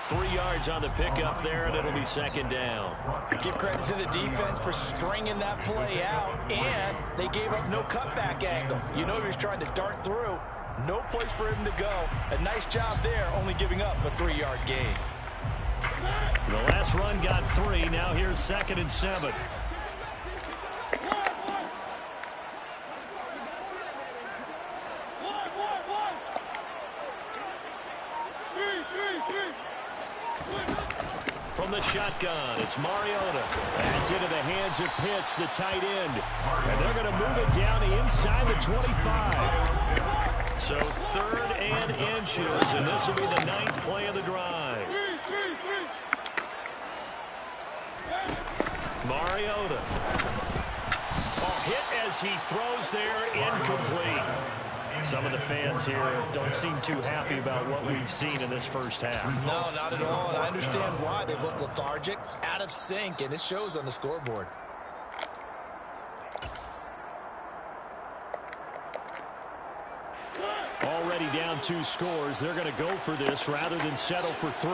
3 yards on the pickup there, and it'll be 2nd down. Give credit to the defense for stringing that play out, and they gave up no cutback angle. You know he was trying to dart through. No place for him to go. A nice job there, only giving up a 3-yard gain. The last run got 3. Now here's 2nd and 7. From the shotgun, it's Mariota. That's into the hands of Pitts, the tight end. And they're going to move it down the inside the 25. So 3rd and inches, and this will be the 9th play of the drive. Mariota. Hit as he throws there, incomplete. Some of the fans here don't seem too happy about what we've seen in this first half. No, not at all. And I understand why. They've looked lethargic, out of sync, and it shows on the scoreboard. already down 2 scores. They're going to go for this rather than settle for 3.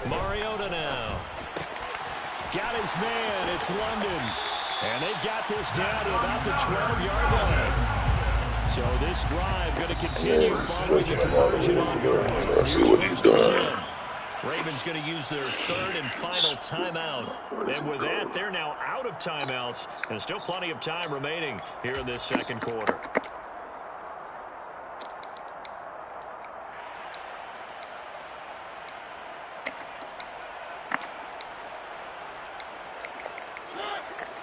Mariota now. Got his man. It's London. And they've got this down to about the 12-yard line. So this drive going to continue following the conversion on 4th. Let's see what he's doing. Ravens going to use their 3rd and final timeout. And with that, they're now out of timeouts. And still plenty of time remaining here in this second quarter.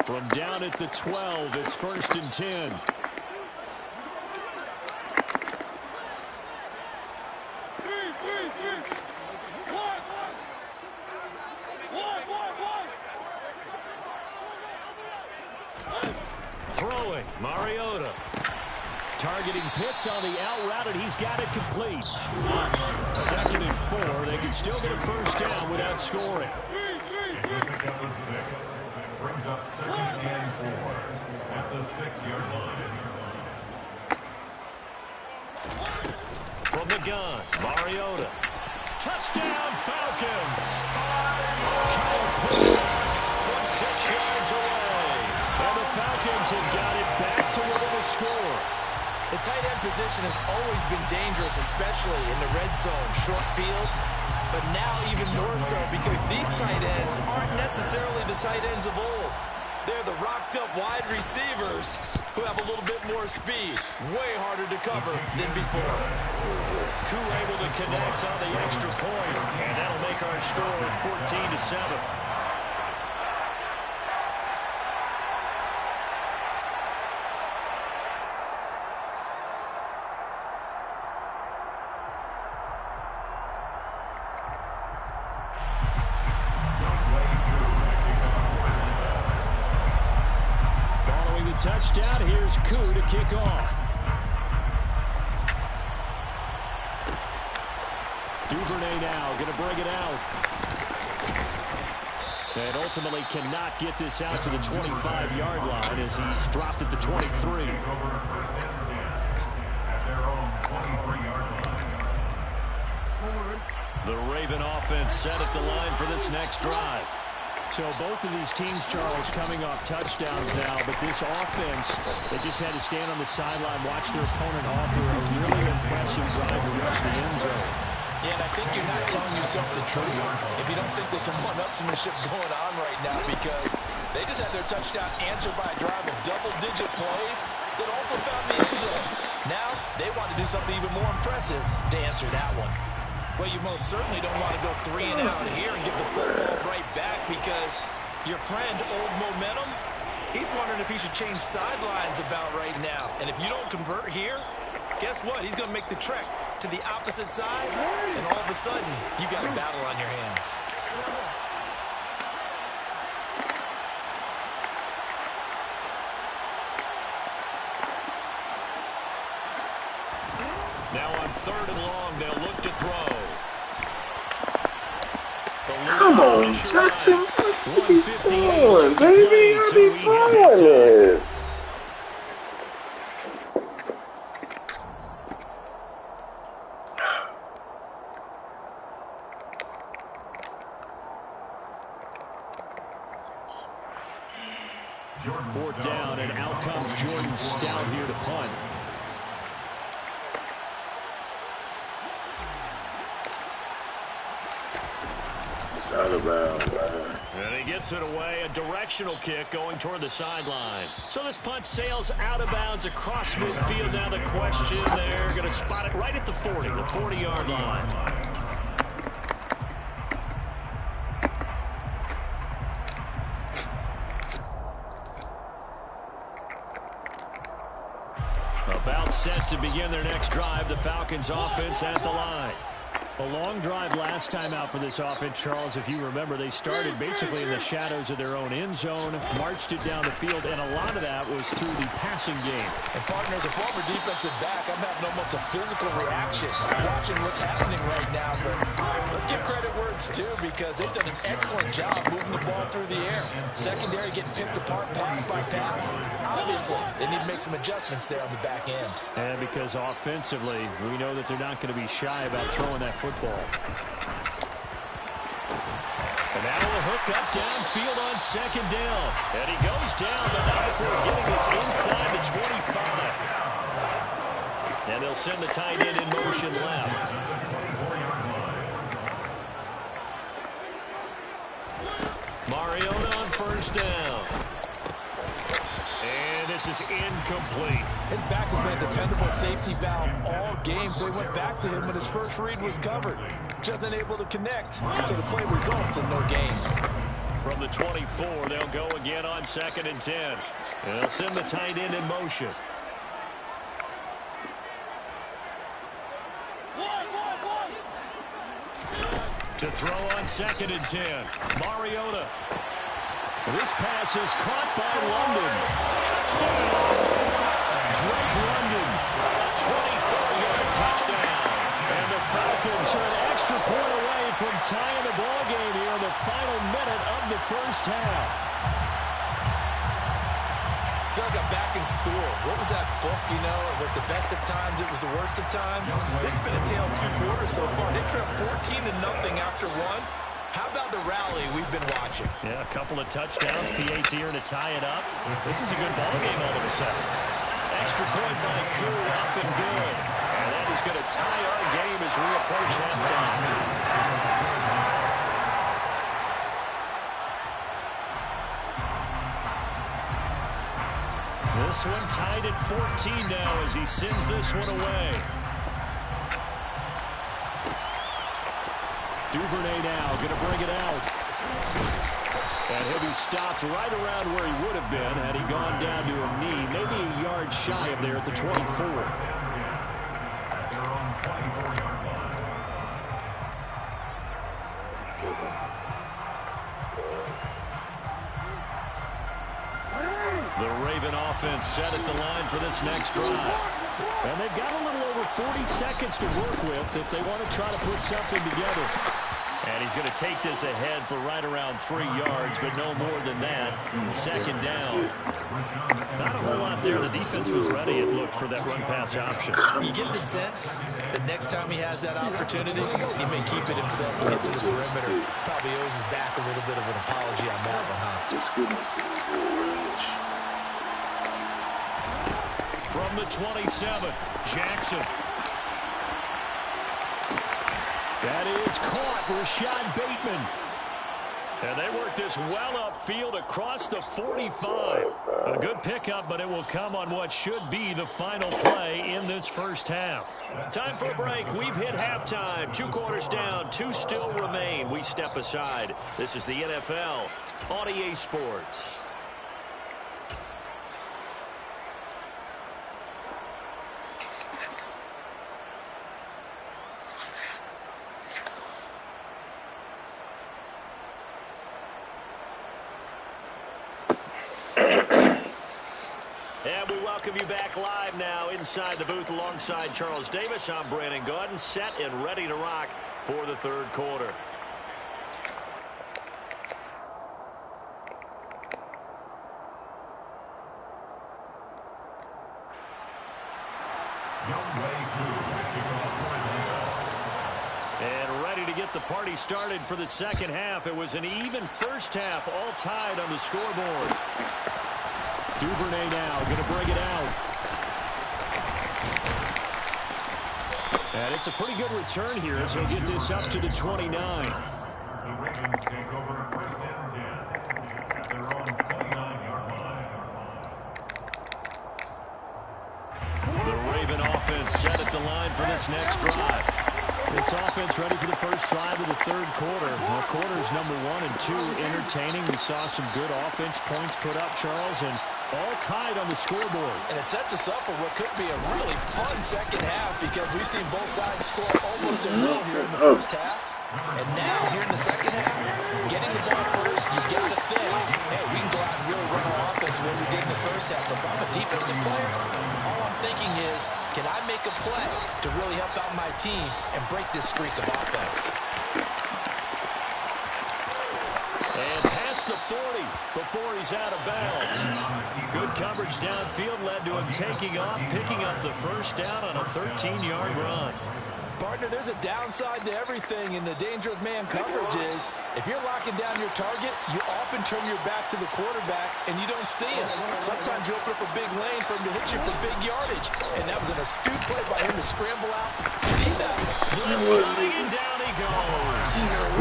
From down at the 12, it's 1st and 10. Throwing, Mariota. Targeting Pitts on the out route, and he's got it complete. 2nd and 4. They can still get a 1st down without scoring. Pick up a 6. Brings up 2nd and 4 at the 6-yard line. From the gun, Mariota. Touchdown, Falcons. Kyle Pitts from 6 yards away. And the Falcons have got it back to within a score. The tight end position has always been dangerous, especially in the red zone, short field. But now even more so because these tight ends aren't necessarily the tight ends of old. They're the rocked-up wide receivers who have a little bit more speed. Way harder to cover than before. Koo able to connect on the extra point, and that'll make our score 14-7. Touchdown. Here's Koo to kick off. Duvernay now going to bring it out. And ultimately cannot get this out to the 25-yard line as he's dropped at the 23. Over 1st and 10 at their own 23-yard line. The Raven offense set at the line for this next drive. So both of these teams, Charles, coming off touchdowns now, but this offense, they just had to stand on the sideline, watch their opponent offer a really impressive drive to reach the end zone. Yeah, and I think you're not telling yourself the truth if you don't think there's some one-upsmanship going on right now, because they just had their touchdown answered by a drive of double-digit plays that also found the end zone. Now they want to do something even more impressive to answer that one. Well, you most certainly don't want to go 3 and out here and give the football right back, because your friend, Old Momentum, he's wondering if he should change sidelines about right now. And if you don't convert here, guess what? He's going to make the trek to the opposite side, and all of a sudden, you've got a battle on your hands. Now on 3rd and long, they'll look to throw. Come on, Jackson. What are you doing, baby? I be throwing it. Fourth down, and out comes Jordan Stout here to punt. Out of bounds, man. And he gets it away, a directional kick going toward the sideline. So this punt sails out of bounds across midfield. Now the question, they're going to spot it right at the 40, the 40-yard line. About set to begin their next drive, the Falcons offense at the line. A long drive last time out for this offense, Charles. If you remember, they started basically in the shadows of their own end zone, marched it down the field, and a lot of that was through the passing game. And partner, as a former defensive back, I'm having almost a physical reaction watching what's happening right now. But let's give credit where it's due, because they've done an excellent job moving the ball through the air. Secondary getting picked apart pass by pass. Obviously, they need to make some adjustments there on the back end. And because offensively, we know that they're not going to be shy about throwing that football. And now a hook up downfield on second down. And he goes down, but not before getting this inside the 25. And they'll send the tight end in motion left. Mariota on first down. And this is incomplete. His back has been a dependable safety valve all game, so he went back to him when his first read was covered. Just unable to connect, so the play results in no gain. From the 24, they'll go again on 2nd and 10. And they'll send the tight end in motion. To throw on 2nd and 10. Mariota. This pass is caught by London. Touchdown. Drake London. A 24-yard touchdown. And the Falcons are an extra point away from tying the ball game here in the final minute of the first half. I feel like I'm back in school. What was that book, you know? It was the best of times, it was the worst of times. This has been a tale of 2 quarters so far. They trailed 14-0 after 1. How about the rally we've been watching? Yeah, a couple of touchdowns. PAT here to tie it up. This is a good ball game all of a sudden. Extra point by Koo, up and good. And that is going to tie our game as we approach halftime. This one tied at 14 now as he sends this one away. Duvernay now going to bring it out. And he'll be stopped right around where he would have been had he gone down to a knee. Maybe a yard shy of there at the 24. At their own 24-yard line. The Raven offense set at the line for this next drive. And they've got a little over 40 seconds to work with if they want to try to put something together. And he's going to take this ahead for right around 3 yards, but no more than that. 2nd down. Not a whole lot there. The defense was ready, it looked, for that run-pass option. You get the sense that next time he has that opportunity, he may keep it himself and get to the perimeter. Probably owes his back a little bit of an apology on that one, huh? Just give him range. From the 27, Jackson. That is caught, Rashad Bateman. And they work this well upfield across the 45. A good pickup, but it will come on what should be the final play in this first half. Time for a break. We've hit halftime. 2 quarters down, 2 still remain. We step aside. This is the NFL on EA Sports. And we welcome you back live now inside the booth alongside Charles Davis. I'm Brandon Gaudin, set and ready to rock for the 3rd quarter. And ready to get the party started for the 2nd half. It was an even first half, all tied on the scoreboard. Duvernay now going to bring it out. And it's a pretty good return here as he'll get this up to the 29. The Ravens take over 1st and 10 at their own 29-yard line. The Raven offense set at the line for this next drive. This offense ready for the first drive of the third quarter. Well, quarters number 1 and 2 entertaining. We saw some good offense points put up, Charles, and all tied on the scoreboard. And it sets us up for what could be a really fun second half because we've seen both sides score almost at will here in the first half. And now, here in the second half, getting the ball first, you got to think, hey, we can go out and really run our offense the way we did in the first half. But if I'm a defensive player, all I'm thinking is, can I make a play to really help out my team and break this streak of offense? And past the 40 before he's out of bounds. Good coverage downfield led to him taking off, picking up the first down on a 13-yard run. Partner, there's a downside to everything, and the danger of man coverage is if you're locking down your target, you often turn your back to the quarterback, and you don't see him. Sometimes you open up a big lane for him to hit you for big yardage, and that was an astute play by him to scramble out. See that? Blitz coming, and down he goes.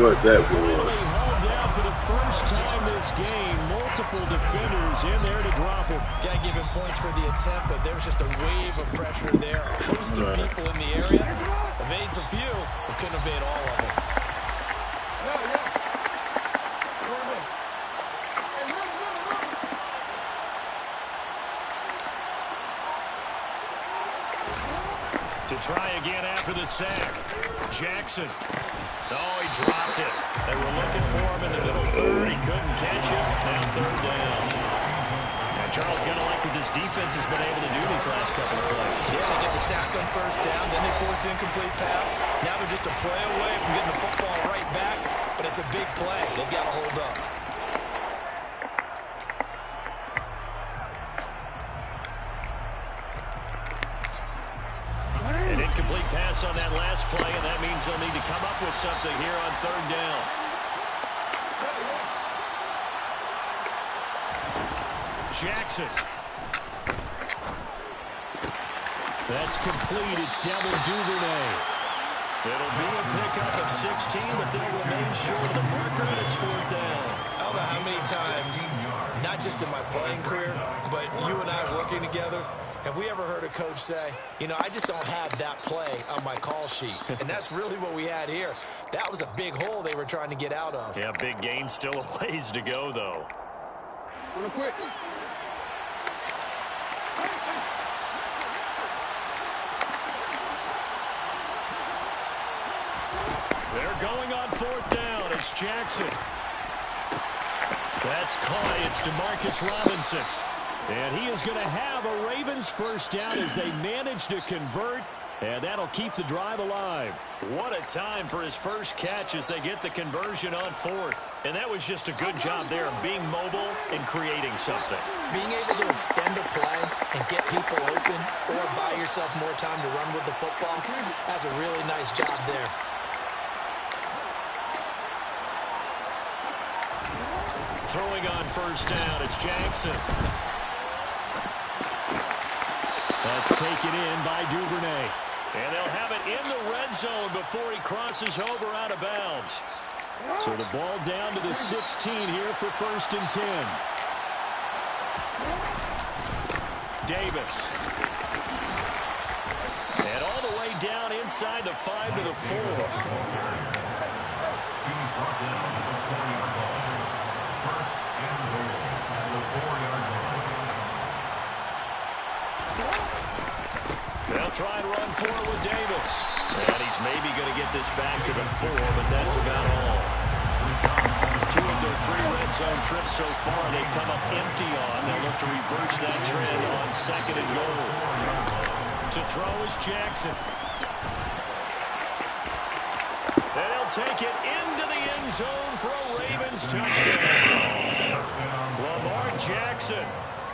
What that Finally was. hauled down for the first time this game. Multiple defenders in there to drop him. Got to give him points for the attempt, but there's just a wave of pressure there. A host of people in the area. Evades a few, but couldn't evade all of them. To try again after the sack. Jackson. Oh, he dropped it. They were looking for him in the middle third. He couldn't catch it. Now third down. Now Charles got to like what this defense has been able to do these last couple of plays. Yeah, they get the sack on first down, then they force the incomplete pass. Now they're just a play away from getting the football right back, but it's a big play. They've got to hold up. An incomplete pass on that last play, and that means they'll need to come up with something here on third down. Jackson. That's complete. It's Devin Duvernay. It'll be a pickup of 16, but they'll remain short of the marker, and it's fourth down. I don't know how many times, not just in my playing career, but you and I working together, have we ever heard a coach say, you know, I just don't have that play on my call sheet. And that's really what we had here. That was a big hole they were trying to get out of. Yeah, big gain. Still a ways to go, though. Real quick. They're going on fourth down. It's Jackson. That's caught. It's DeMarcus Robinson. And he is going to have a Ravens first down as they manage to convert. And that'll keep the drive alive. What a time for his first catch as they get the conversion on fourth. And that was just a good job there of being mobile and creating something. Being able to extend a play and get people open or buy yourself more time to run with the football, that's a really nice job there. Throwing on first down, it's Jackson. That's taken in by Duvernay. And they'll have it in the red zone before he crosses over out of bounds. So the ball down to the 16 here for first and 10. Davis. And all the way down inside the 5 to the 4. They'll try and run for it with Davis. And he's maybe going to get this back to the 4, but that's about all. 2 of their 3 red zone trips so far they've come up empty on. They'll look to reverse that trend on second and goal. To throw is Jackson. And he'll take it into the end zone for a Ravens touchdown. Lamar Jackson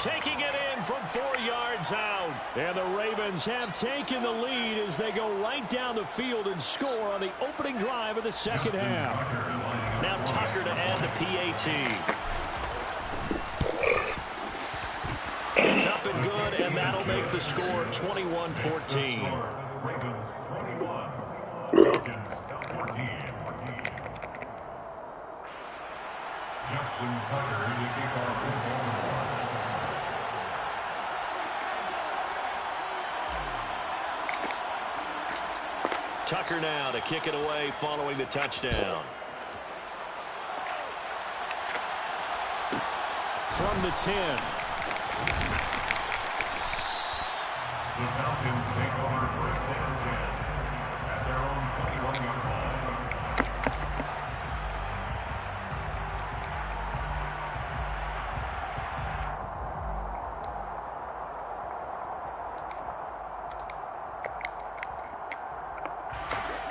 taking it in from 4 yards out. And the Ravens have taken the lead as they go right down the field and score on the opening drive of the second half. Now Tucker to add the PAT. It's up and good, and that'll make the score 21-14. Ravens 21, Falcons 14. Justin Tucker to kick off football. Tucker now to kick it away following the touchdown. From the 10. The Falcons take over first and 10 at their own 21-yard line.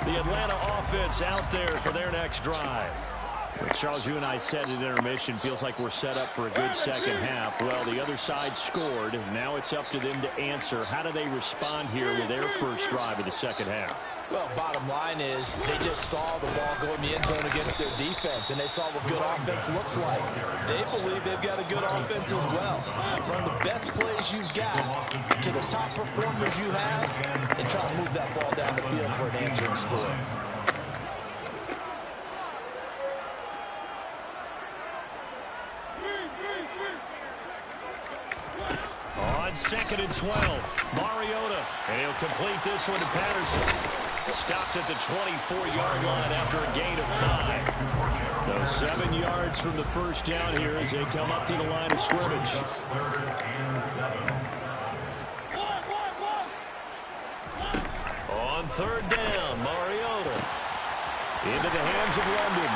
The Atlanta offense out there for their next drive. Charles, you and I said at intermission, feels like we're set up for a good second half. Well, the other side scored. Now it's up to them to answer. How do they respond here with their first drive of the second half? Well, bottom line is they just saw the ball go in the end zone against their defense, and they saw what good offense looks like. They believe they've got a good offense as well. Run the best plays you've got to the top performers you have, and try to move that ball down the field for an answering score. On 2nd and 12, Mariota, and he'll complete this one to Patterson. Stopped at the 24-yard line after a gain of 5. So 7 yards from the first down here as they come up to the line of scrimmage. On 3rd down, Mariota into the hands of London.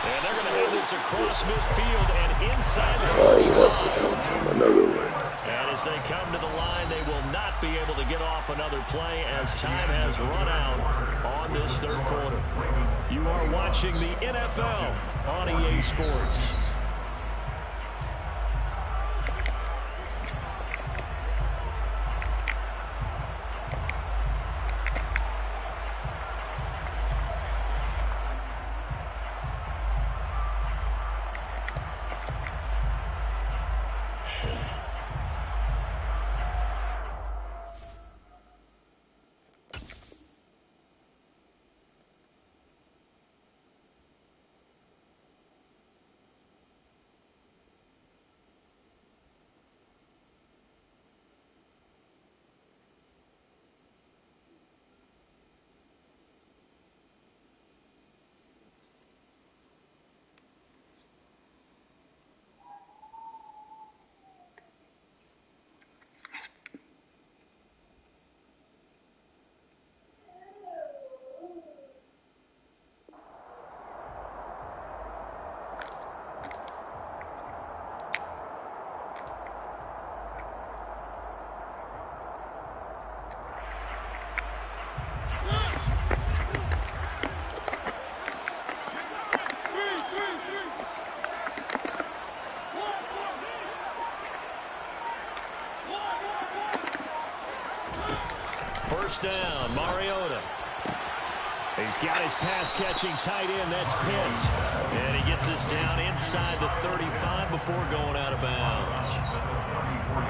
And they're going to have this across midfield and inside the 35. You have to come from another way. And as they come to the line, they will not be able to get off another play as time has run out on this third quarter. You are watching the NFL on EA Sports. First down, Mariota. He's got his pass-catching tight end. That's Pitts. And he gets us down inside the 35 before going out of bounds.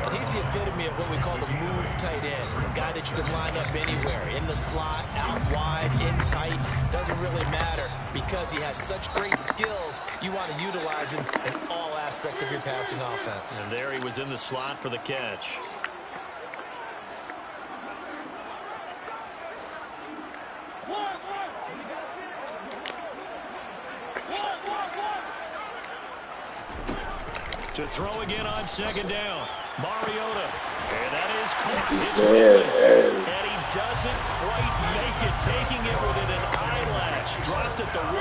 And he's the epitome of what we call the move tight end. A guy that you can line up anywhere. In the slot, out wide, in tight. Doesn't really matter because he has such great skills. You want to utilize him in all aspects of your passing offense. And there he was in the slot for the catch. To throw again on second down, Mariota, and that is caught. And he doesn't quite make it, taking it within an eyelash. Dropped at the 1.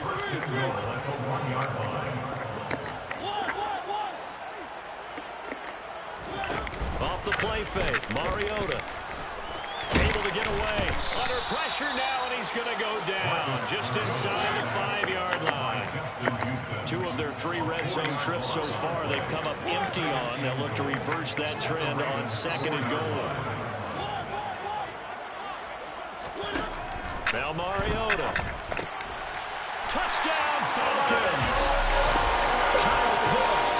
First and goal at the 1-yard line. Off the play fake, Mariota. Able to get away. Under pressure now, and he's going to go down just inside the 5-yard line. 2 of their 3 red zone trips so far they've come up empty on. They'll look to reverse that trend on 2nd and goal. Now Mariota. Touchdown Falcons! Kyle Pitts,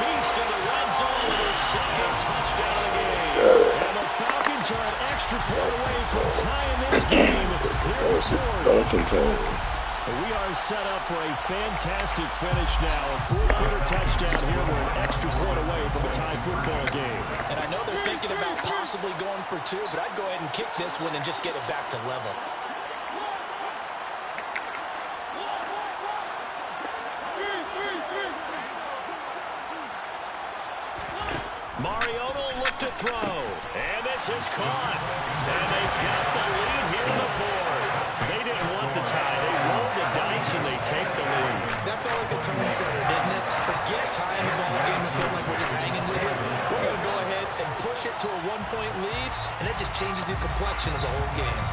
beast in the red zone with his 2nd touchdown of the game. And the Falcons are an extra point away from tying this game. We are set up for a fantastic finish now. A fourth-quarter touchdown here. We're an extra point away from a tie football game. And I know they're thinking about possibly going for two, but I'd go ahead and kick this one and just get it back to level. Mariota looked to throw, and this is caught. And they've got the lead here in the fourth. They didn't want the tie. They rolled the dice, and they take the lead. That felt like a tone setter, didn't it? Forget tying the ball game and feel like we're just hanging with it. We're going to go ahead and push it to a one-point lead, and that just changes the complexion of the whole game.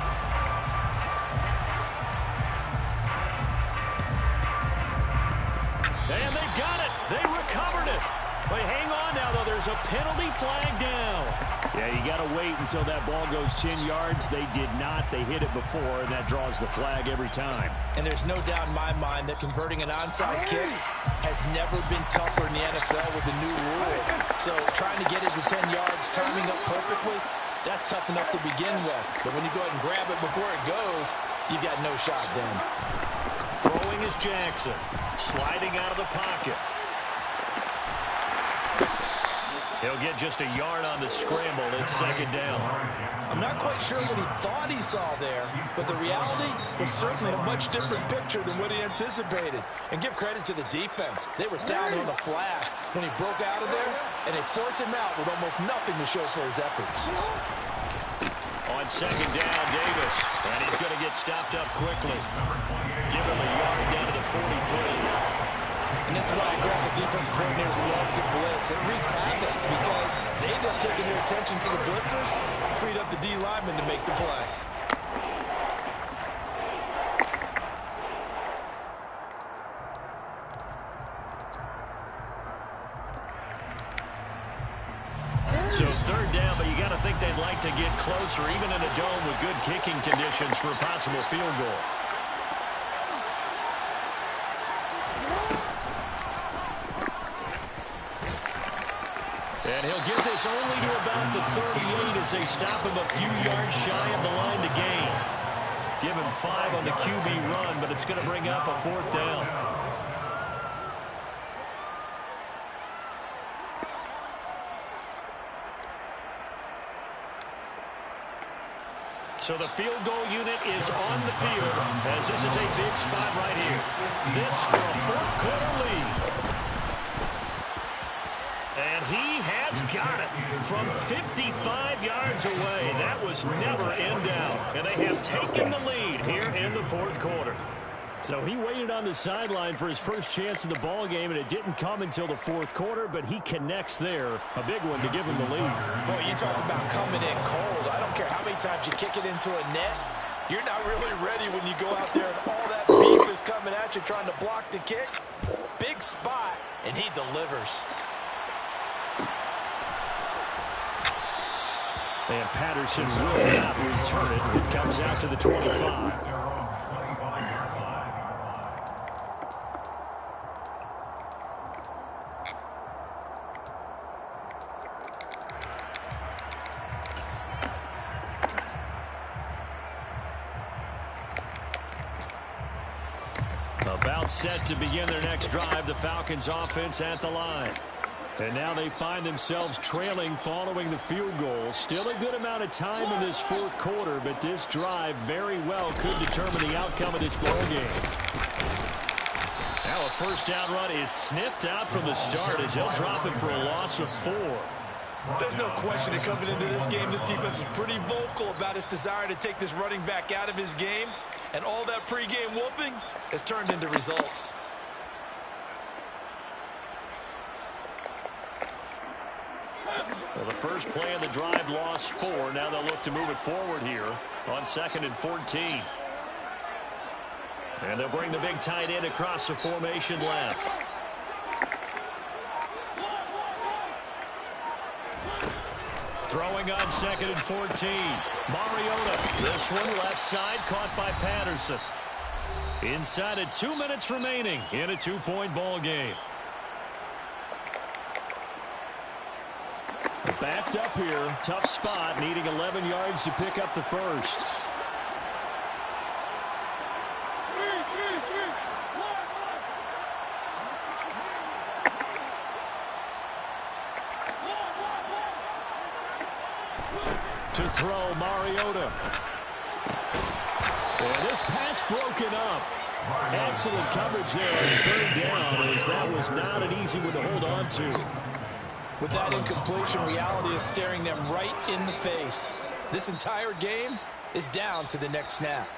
And they've got it. They recovered it. But hang on now, though. There's a penalty flag down. Yeah, you got to wait until that ball goes 10 yards. They did not. They hit it before, and that draws the flag every time. And there's no doubt in my mind that converting an onside kick has never been tougher in the NFL with the new rules. So trying to get it to 10 yards, timing up perfectly, that's tough enough to begin with. But when you go ahead and grab it before it goes, you got no shot then. Throwing is Jackson. Sliding out of the pocket. He'll get just a yard on the scramble. It's second down. I'm not quite sure what he thought he saw there, but the reality was certainly a much different picture than what he anticipated. And give credit to the defense. They were down on the flash when he broke out of there, and they forced him out with almost nothing to show for his efforts. On second down, Davis. And he's going to get stopped up quickly. Give him a yard down to the 43. And this is why aggressive defense coordinators love to blitz. It wreaks havoc because they end up taking their attention to the blitzers, freed up the D lineman to make the play. So third down, but you got to think they'd like to get closer, even in a dome with good kicking conditions for a possible field goal. And he'll get this only to about the 38 as they stop him a few yards shy of the line to gain. Give him 5 on the QB run, but it's going to bring up a fourth down. So the field goal unit is on the field as this is a big spot right here. This for a fourth-quarter lead. And he has got it from 55 yards away. That was never in doubt. And they have taken the lead here in the fourth quarter. So he waited on the sideline for his first chance in the ball game, and it didn't come until the fourth quarter, but he connects there. A big one to give him the lead. Boy, you talk about coming in cold. I don't care how many times you kick it into a net. You're not really ready when you go out there and all that beef is coming at you trying to block the kick. Big spot, and he delivers. And Patterson will not return it. It comes out to the 25. About set to begin their next drive, the Falcons offense at the line. And now they find themselves trailing following the field goal. Still a good amount of time in this fourth quarter, but this drive very well could determine the outcome of this ball game. Now a first down run is sniffed out from the start as they'll drop him for a loss of 4. There's no question that coming into this game, this defense is pretty vocal about its desire to take this running back out of his game. And all that pregame wolfing has turned into results. Well, the first play of the drive lost 4. Now they'll look to move it forward here on 2nd and 14. And they'll bring the big tight end across the formation left. Throwing on 2nd and 14. Mariota. This one left side caught by Patterson. Inside of 2 minutes remaining in a 2-point ball game. Backed up here. Tough spot. Needing 11 yards to pick up the first. To throw, Mariota. And this pass broken up. Excellent coverage there on third down, as that was not an easy one to hold on to. With that incompletion, reality is staring them right in the face. This entire game is down to the next snap.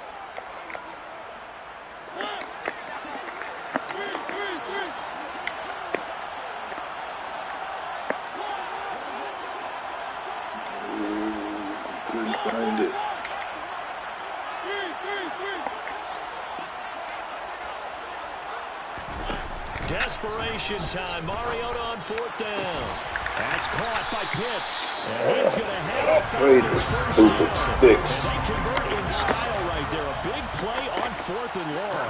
Couldn't find it. Desperation time. Mariota on fourth down. That's caught by Pitts. And he's going to have the stupid sticks. And they convert in style right there. A big play on fourth and long.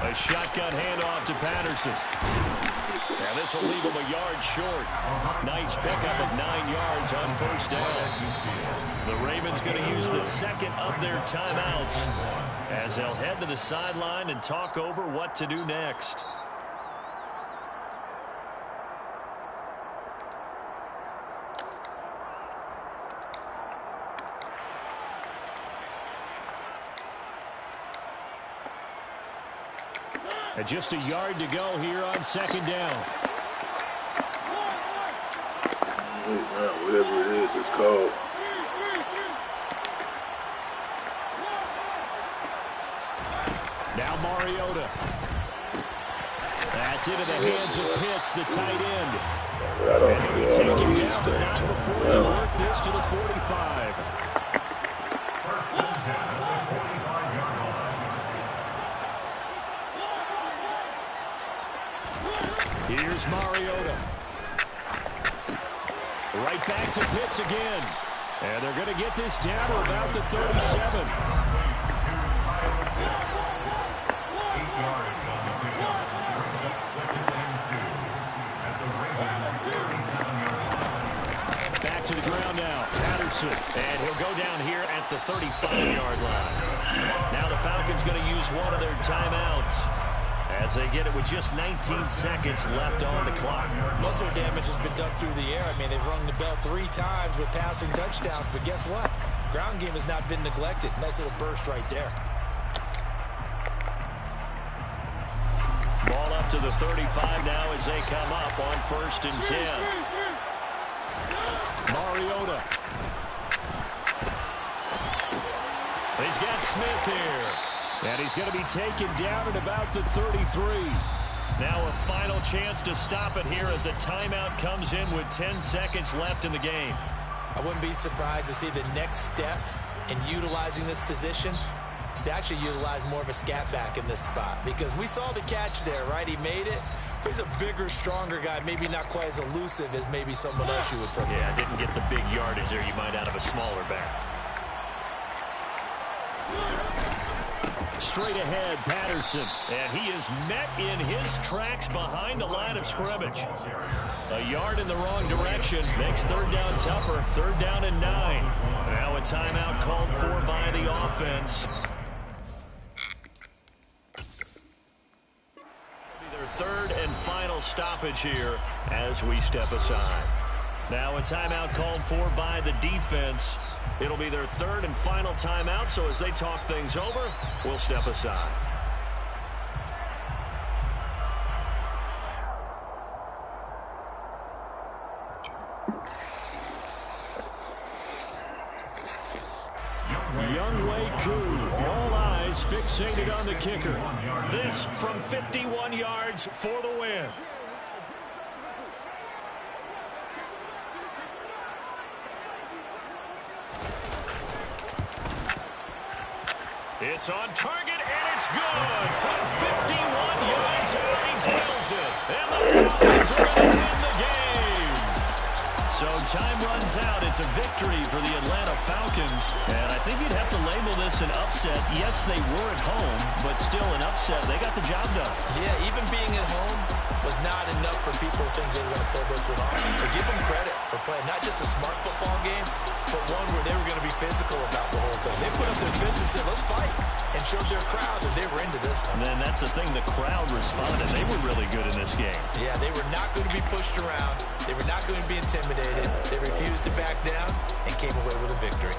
A shotgun handoff to Patterson. Now this will leave him a yard short. Nice pickup of 9 yards on first down. The Ravens going to use the second of their timeouts as they'll head to the sideline and talk over what to do next. And just a yard to go here on second down. Whatever it is, it's called. Now Mariota. That's into the hands of Pitts, the tight end. I don't use that before they work this to the 45. First and 10 at the 45-yard line. Here's Mariota. Right back to Pitts again. And they're going to get this down to about the 37. Back to the ground now. Patterson. And he'll go down here at the 35-yard line. Now the Falcons going to use one of their timeouts as they get it with just 19 seconds left on the clock. Most of their damage has been done through the air. I mean, they've rung the bell 3 times with passing touchdowns, but guess what? Ground game has not been neglected. Nice little burst right there. Ball up to the 35 now as they come up on first and 10. Mariota. He's got Smith here. And he's going to be taken down at about the 33. Now a final chance to stop it here as a timeout comes in with 10 seconds left in the game. I wouldn't be surprised to see the next step in utilizing this position is to actually utilize more of a scat back in this spot. Because we saw the catch there, right? He made it. He's a bigger, stronger guy, maybe not quite as elusive as maybe someone else you would put there. Yeah, didn't get the big yardage there you might out of a smaller back. Straight ahead, Patterson, and he is met in his tracks behind the line of scrimmage. A yard in the wrong direction makes third down tougher. Third down and 9. Now a timeout called for by the offense. Their third and final stoppage here as we step aside. Now a timeout called for by the defense. It'll be their third and final timeout, so as they talk things over, we'll step aside. Younghoe Koo, all eyes fixated on the kicker. This from 51 yards for the win. It's on target, and it's good. From 51 yards out, he drills it. And the Falcons are going to win the game. So time runs out. It's a victory for the Atlanta Falcons. And I think you'd have to label this an upset. Yes, they were at home, but still an upset. They got the job done. Yeah, even being at home was not enough for people to think they were going to pull this one off. But give them credit for playing not just a smart football game, but one where they were going to be physical about the whole thing. They put up their basically said, let's fight, and showed their crowd that they were into this one. And then that's the thing, the crowd responded. They were really good in this game. Yeah, they were not going to be pushed around. They were not going to be intimidated. They refused to back down and came away with a victory.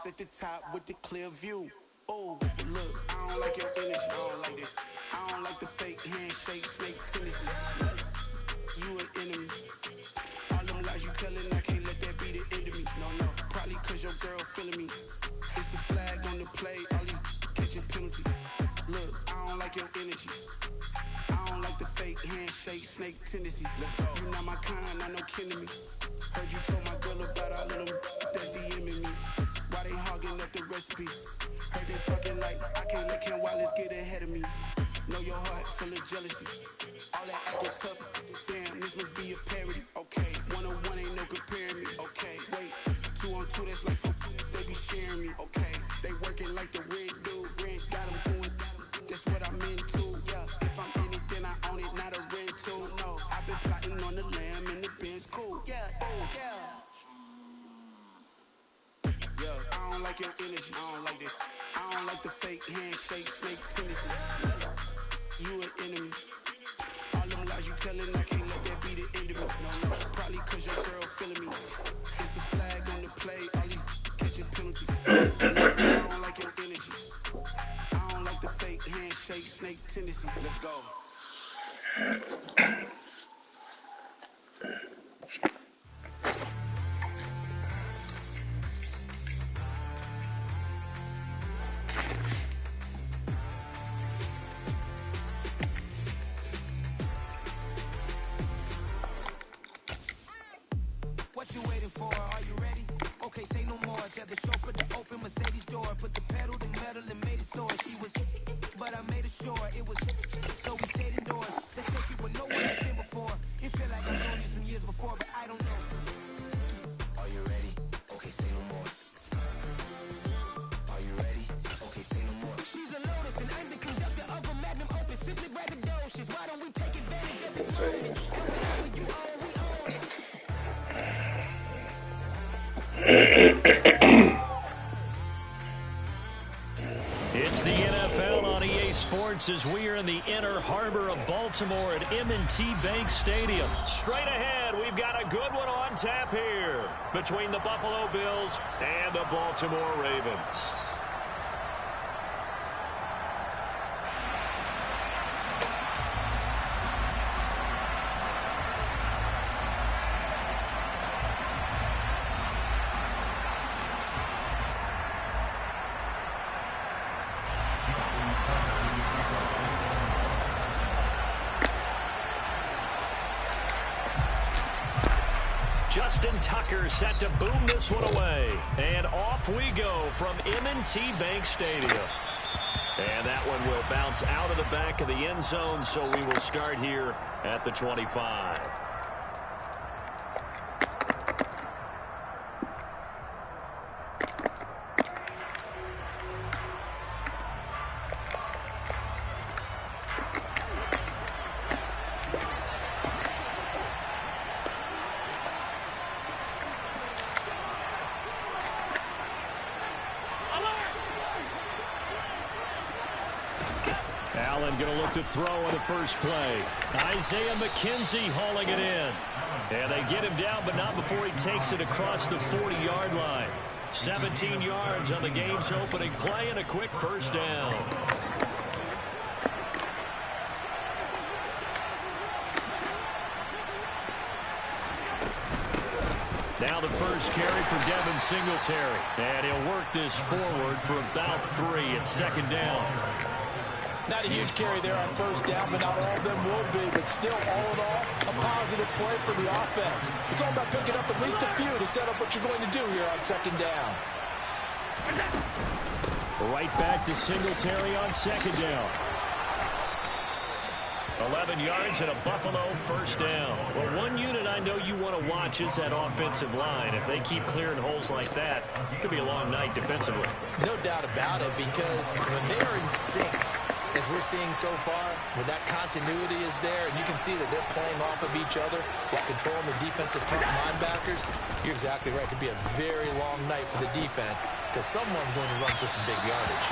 At the top with the clear view. Oh, look, I don't like your energy. I don't like that. I don't like the fake handshake, snake tendency. You an enemy. All them lies you telling, I can't let that be the end of me. No, probably cause your girl feeling me. It's a flag on the play, all these catching penalties. Look, I don't like your energy. I don't like the fake handshake, snake tendency. Let's go. You not my kind, I know kidding me. Heard you told my girl about all of them that's DMing me. Why they hogging up the recipe? Heard they talking like I can't lick him while it's get ahead of me. Know your heart full of jealousy. All that acting tough, damn, this must be a parody. Okay, 1-on-1 ain't no comparing me. Okay, wait, 2-on-2 that's like 4, they be sharing me. Okay, they working like the red dude. Red got them going, that's what I'm into. Yeah, if I'm in it, then I own it, not a rental. No, I've been plotting on the lamb and the Benz cool. Yeah, oh, yeah. I don't like your energy. I don't like that. I don't like the fake handshake, snake tendency. You an enemy. All them lies you telling, I can't let that be the end of me. No, probably cause your girl feeling me. It's a flag on the play, all these catching penalties. I don't like your energy. I don't like the fake handshake, snake tendency. Let's go. What you waiting for? Are you ready? Okay, say no more. Tell the chauffeur to open Mercedes door. Put the pedal to metal and made it soar. She was, but I made it sure it was. So we stayed indoors. Let's take it where no one has been before. It feel like I've known you some years before, but I don't know. Are you ready? Okay, say no more. Are you ready? Okay, say no more. She's a Lotus and I'm the conductor of a Magnum Opus. Simply braggadocious. Why don't we take advantage of this moment? Whatever you own, we own it. It's the NFL on EA Sports as we are in the inner harbor of Baltimore at M&T Bank Stadium. Straight ahead, we've got a good one on tap here between the Buffalo Bills and the Baltimore Ravens. Justin Tucker set to boom this one away. And off we go from M&T Bank Stadium. And that one will bounce out of the back of the end zone, so we will start here at the 25. going to look to throw on the first play. Isaiah McKenzie hauling it in. And they get him down, but not before he takes it across the 40-yard line. 17 yards on the game's opening play and a quick first down. Now the first carry for Devin Singletary. And he'll work this forward for about 3 at second down. Not a huge carry there on first down, but not all of them will be. But still, all in all, a positive play for the offense. It's all about picking up at least a few to set up what you're going to do here on second down. Right back to Singletary on second down. 11 yards and a Buffalo first down. Well, one unit I know you want to watch is that offensive line. If they keep clearing holes like that, it could be a long night defensively. No doubt about it, because when they are in sync, as we're seeing so far, when that continuity is there, and you can see that they're playing off of each other while controlling the defensive front linebackers, you're exactly right. It could be a very long night for the defense because someone's going to run for some big yardage.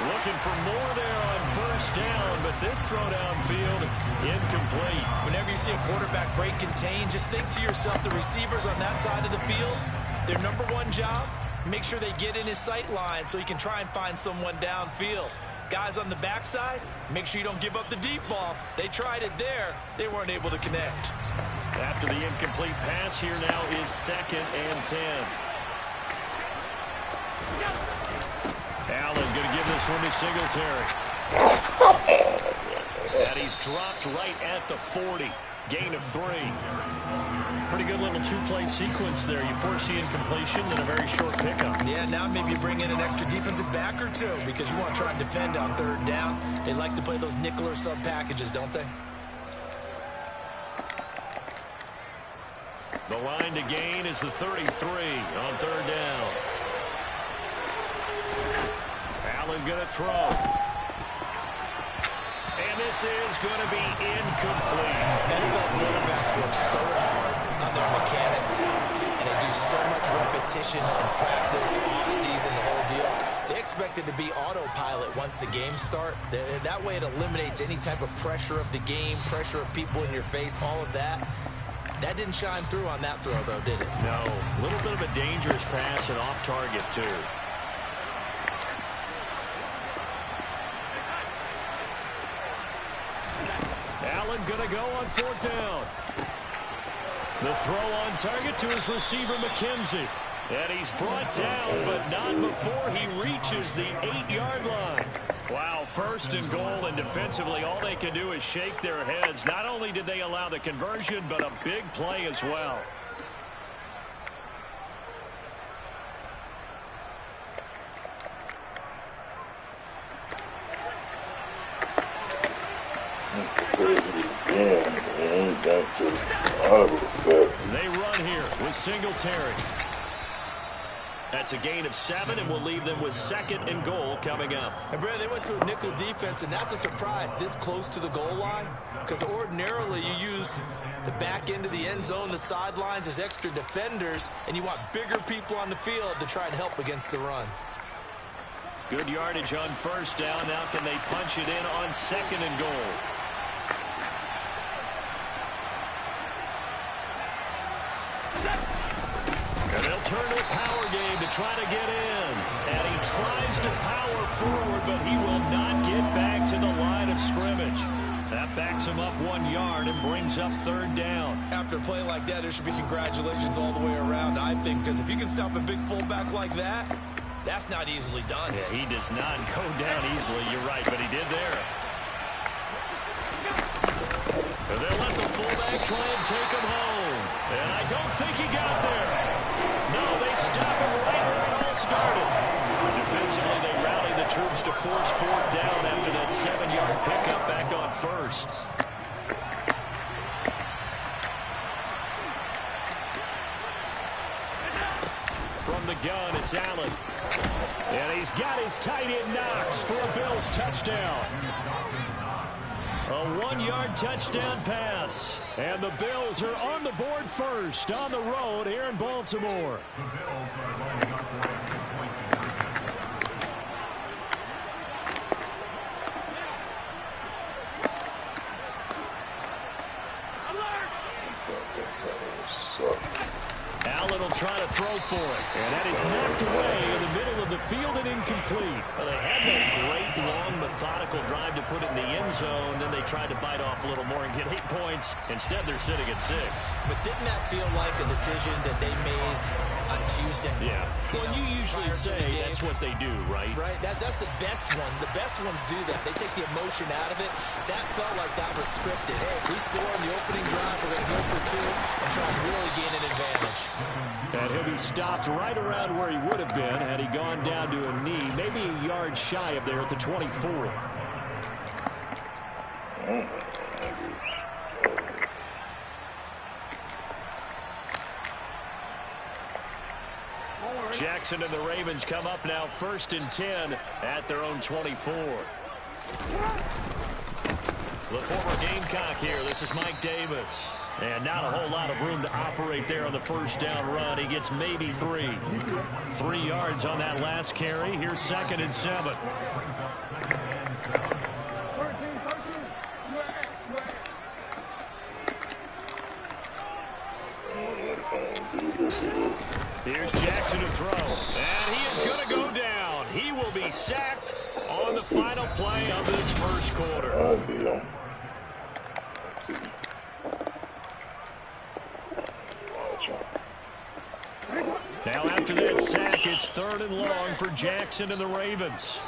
Looking for more there on first down, but this throw downfield incomplete. Whenever you see a quarterback break contain, just think to yourself, the receivers on that side of the field, their number one job, make sure they get in his sight line so he can try and find someone downfield. Guys on the backside, make sure you don't give up the deep ball. They tried it there. They weren't able to connect. After the incomplete pass, here now is 2nd and 10. Allen going to give this one to Singletary. And he's dropped right at the 40. Gain of 3. Pretty good little two-play sequence there. You foresee incompletion and a very short pickup. Yeah, now maybe bring in an extra defensive back or two because you want to try and defend on third down. They like to play those nickel or sub packages, don't they? The line to gain is the 33 on third down. Allen going to throw. And this is going to be incomplete. NFL quarterbacks work so hard on their mechanics, and they do so much repetition and practice, off-season, the whole deal. They expect it to be autopilot once the games start. That way it eliminates any type of pressure of the game, pressure of people in your face, all of that. That didn't shine through on that throw, though, did it? No. A little bit of a dangerous pass and off target, too. Allen going to go on 4th down. The throw on target to his receiver, McKenzie. And he's brought down, but not before he reaches the 8-yard line. Wow, 1st and goal, and defensively all they can do is shake their heads. Not only did they allow the conversion, but a big play as well. They run here with Singletary. That's a gain of 7, and we'll leave them with 2nd and goal coming up. And, Brad, they went to a nickel defense, and that's a surprise this close to the goal line because ordinarily you use the back end of the end zone, the sidelines as extra defenders, and you want bigger people on the field to try and help against the run. Good yardage on first down. Now can they punch it in on 2nd and goal? And they'll turn to a power game to try to get in. And he tries to power forward, but he will not get back to the line of scrimmage. That backs him up 1 yard and brings up 3rd down. After a play like that, there should be congratulations all the way around, I think, because if you can stop a big fullback like that, that's not easily done. Yeah, he does not go down easily. You're right, but he did there. And they'll let the fullback try and take him home. And I don't think he got there. No, they stop him right where it all started. Defensively, they rally the troops to force 4th down after that 7-yard pickup back on 1st. From the gun, it's Allen. And he's got his tight end Knox for a Bills touchdown. A 1-yard touchdown pass. And the Bills are on the board first on the road here in Baltimore. trying to throw for it. And that is knocked away in the middle of the field and incomplete. Well, they had that great, long, methodical drive to put it in the end zone. Then they tried to bite off a little more and get 8 points. Instead, they're sitting at 6. But didn't that feel like a decision that they made on Tuesday? Yeah. Well, you usually say that's what they do, right? Right. That's the best one. The best ones do that. They take the emotion out of it. That felt like that was scripted. Hey, if we score on the opening drive, we're going to go for 2 and try and really gain an advantage. And he'll be stopped right around where he would have been had he gone down to a knee, maybe a yard shy of there at the 24. Jackson and the Ravens come up now 1st and 10 at their own 24. The former Gamecock here. This is Mike Davis. And not a whole lot of room to operate there on the first down run. He gets maybe 3. 3 yards on that last carry. Here's 2nd and 7. Here's Jackson to throw. And he is going to go down. He will be sacked on the final play of this first quarter. Let's see. Now after that sack, it's 3rd and long for Jackson and the Ravens.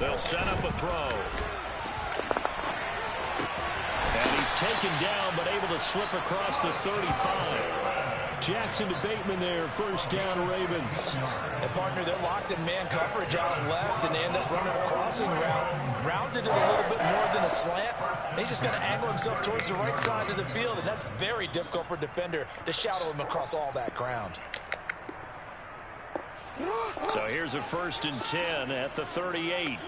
They'll set up a throw. And he's taken down but able to slip across the 35. Jackson to Bateman there, 1st down Ravens. And partner, they're locked in man coverage out left, and they end up running a crossing route. Rounded it a little bit more than a slant. And he's just going to angle himself towards the right side of the field, and that's very difficult for a defender to shadow him across all that ground. So here's a 1st and 10 at the 38.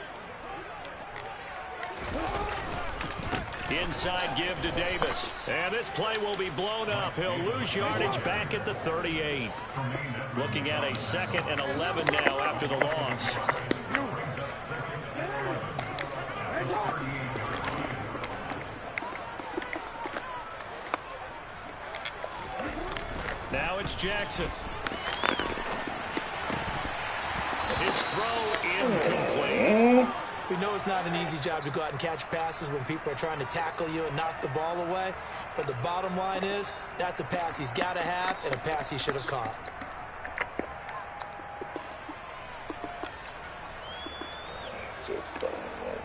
Inside give to Davis. And this play will be blown up. He'll lose yardage back at the 38. Looking at a 2nd and 11 now after the loss. Now it's Jackson. His throw incomplete. We know it's not an easy job to go out and catch passes when people are trying to tackle you and knock the ball away. But the bottom line is, that's a pass he's got to have and a pass he should have caught. Just don't work.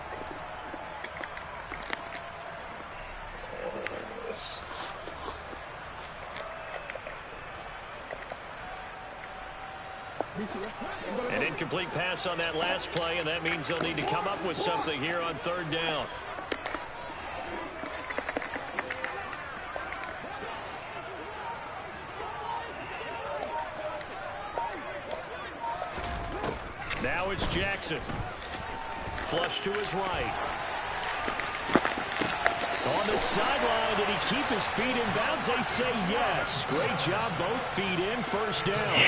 An incomplete pass on that last play, and that means they'll need to come up with something here on 3rd down. Now it's Jackson. Flush to his right. On the sideline, did he keep his feet in bounds? They say yes. Great job, both feet in, 1st down.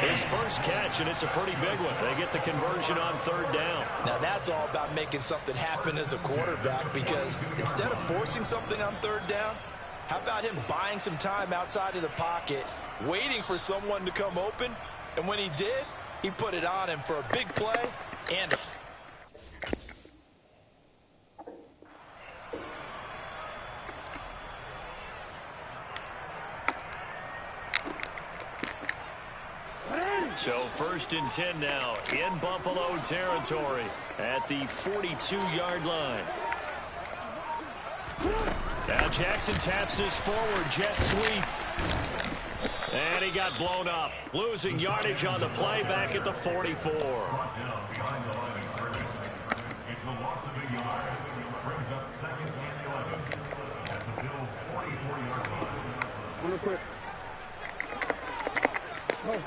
His first catch, and it's a pretty big one. They get the conversion on 3rd down. Now that's all about making something happen as a quarterback, because instead of forcing something on 3rd down, how about him buying some time outside of the pocket, waiting for someone to come open, and when he did, he put it on him for a big play and a So 1st and 10 now in Buffalo territory at the 42-yard line. Now Jackson taps this forward jet sweep. And he got blown up. Losing yardage on the play back at the 44. It's the loss of a yard. Brings up 2nd and 11 at the Bills' 44-yard line. Real quick. Oh.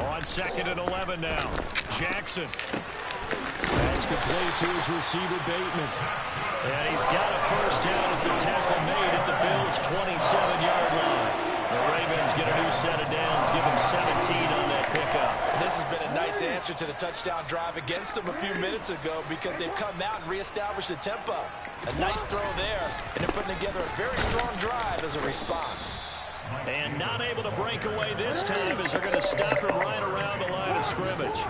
On 2nd and 11 now. Jackson. That's complete to his receiver, Bateman. And he's got a first down as a tackle made at the Bills' 27-yard line. The Ravens get a new set of downs, give them 17 on that pickup. And this has been a nice answer to the touchdown drive against them a few minutes ago because they've come out and reestablished the tempo. A nice throw there, and they're putting together a very strong drive as a response. And not able to break away this time as they're going to stop him right around the line of scrimmage.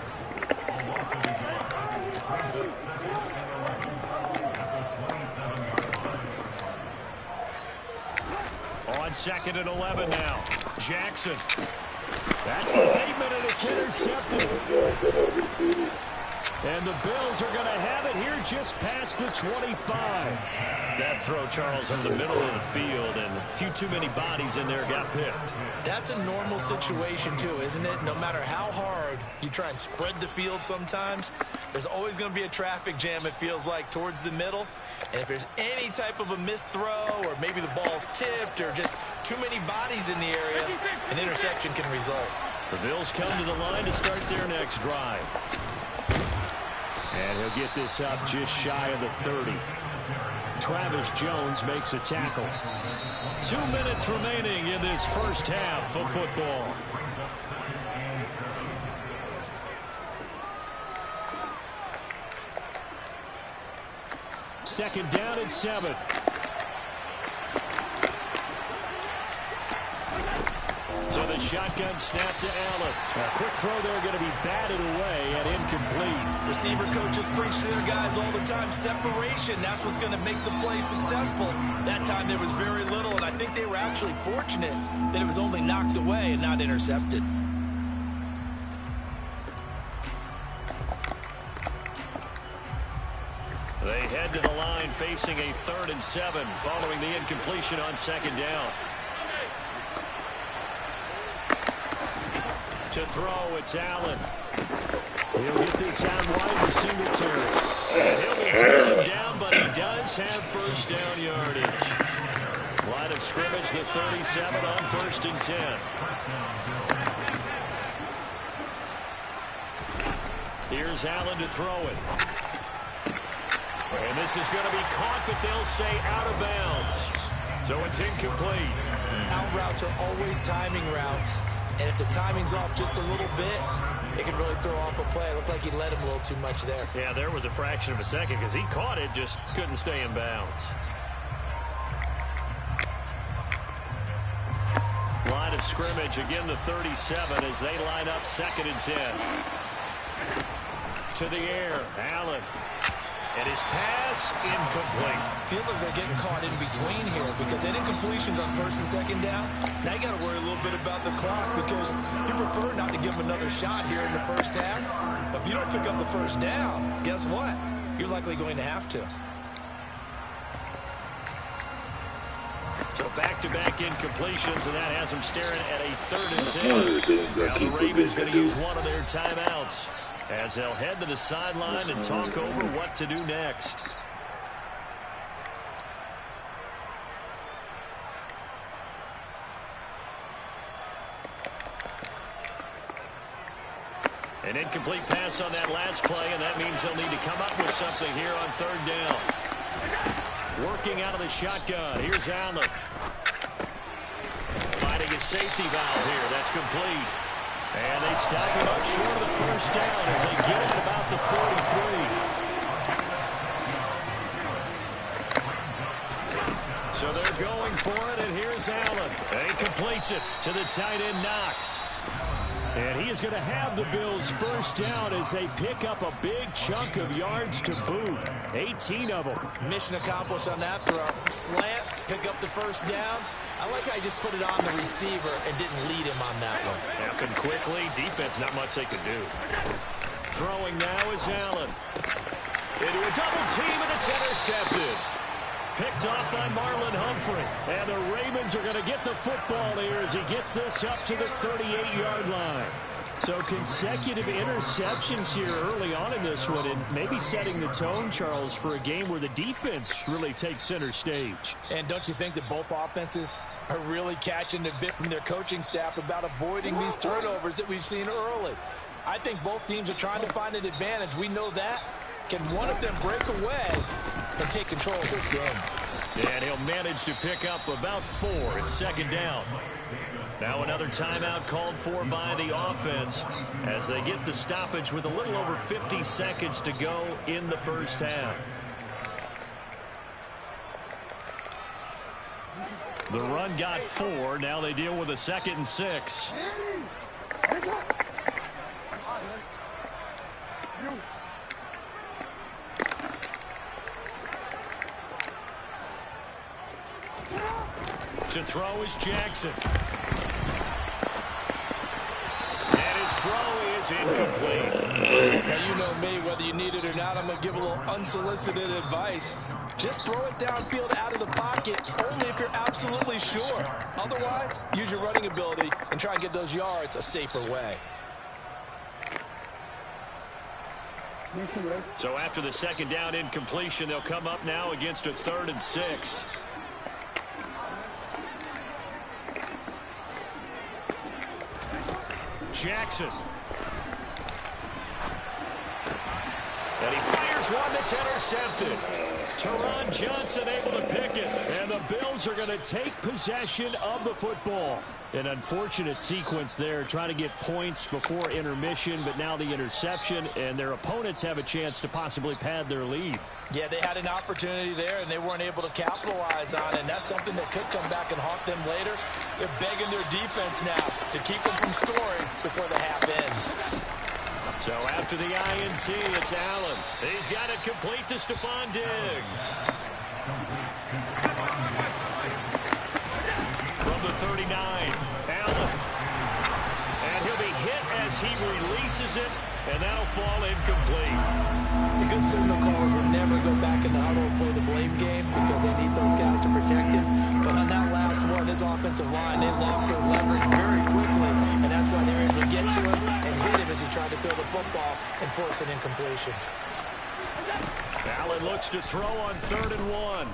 On 2nd and 11 now. Jackson. That's for Bateman, and it's intercepted. And the Bills are going to have it here just past the 25. That throw, Charles, in the middle of the field, and a few too many bodies in there got picked. That's a normal situation, too, isn't it? No matter how hard you try and spread the field sometimes, there's always going to be a traffic jam, it feels like, towards the middle. And if there's any type of a missed throw or maybe the ball's tipped or just too many bodies in the area, an interception can result. The Bills come to the line to start their next drive. And he'll get this up just shy of the 30. Travis Jones makes a tackle. 2 minutes remaining in this first half of football. Second down and 7. So the shotgun snap to Allen. A quick throw there going to be batted away and incomplete. Receiver coaches preach to their guys all the time. Separation, that's what's going to make the play successful. That time there was very little, and I think they were actually fortunate that it was only knocked away and not intercepted. They head to the line facing a 3rd and 7 following the incompletion on 2nd down. To throw, it's Allen. He'll get this out wide to Singletary. And he'll be taken down, but he does have first down yardage. Line of scrimmage, the 37 on 1st and 10. Here's Allen to throw it. And this is going to be caught, but they'll say out of bounds. So it's incomplete. Out routes are always timing routes. And if the timing's off just a little bit, it can really throw off a play. It looked like he let him a little too much there. Yeah, there was a fraction of a second because he caught it, just couldn't stay in bounds. Line of scrimmage, again the 37 as they line up 2nd and 10. To the air, Allen. And his pass incomplete. Feels like they're getting caught in between here because that incompletion's on 1st and 2nd down. Now you got to worry a little bit about the clock because you prefer not to give them another shot here in the first half. But if you don't pick up the first down, guess what? You're likely going to have to. So back-to-back incompletions, and that has them staring at a 3rd and 10. Now the Ravens going to use one of their timeouts as they'll head to the sideline and talk over what to do next. An incomplete pass on that last play, and that means they'll need to come up with something here on 3rd down. Working out of the shotgun. Here's Allen. Finding a safety valve here. That's complete. And they stop him up short of the first down as they get him at about the 43. So they're going for it, and here's Allen. And he completes it to the tight end, Knox. And he is going to have the Bills first down as they pick up a big chunk of yards to boot. 18 of them. Mission accomplished on that throw. Slant, pick up the first down. I like how he just put it on the receiver and didn't lead him on that one. Happened quickly. Defense, not much they could do. Throwing now is Allen. Into a double team, and it's intercepted. Picked off by Marlon Humphrey. And the Ravens are going to get the football here as he gets this up to the 38-yard line. So consecutive interceptions here early on in this one, and maybe setting the tone, Charles, for a game where the defense really takes center stage. And don't you think that both offenses are really catching a bit from their coaching staff about avoiding these turnovers that we've seen early? I think both teams are trying to find an advantage. We know that. Can one of them break away? and take control of this game. And he'll manage to pick up about 4. It's second down. Now another timeout called for by the offense as they get the stoppage with a little over 50 seconds to go in the first half. The run got 4. Now they deal with a 2nd and 6. To throw is Jackson. And his throw is incomplete. Now, you know me, whether you need it or not, I'm going to give a little unsolicited advice. Just throw it downfield out of the pocket, only if you're absolutely sure. Otherwise, use your running ability and try and get those yards a safer way. So after the 2nd down incompletion, they'll come up now against a 3rd and 6. Jackson. And he fires one that's intercepted. Teron Johnson able to pick it. And the Bills are going to take possession of the football. An unfortunate sequence there, trying to get points before intermission, but now the interception, and their opponents have a chance to possibly pad their lead. Yeah, they had an opportunity there, and they weren't able to capitalize on it, and that's something that could come back and haunt them later. They're begging their defense now to keep them from scoring before the half ends. So after the INT, it's Allen. He's got it complete to Stephon Diggs. From the 39, Allen. And he'll be hit as he releases it, and that'll fall incomplete. The good signal callers will never go back in the huddle and play the blame game because they need those guys to protect him. But on that last one, his offensive line, they lost their leverage very quickly, and that's why they were able to get to him and hit him as he tried to throw the football and force an incompletion. Allen looks to throw on 3rd and 1.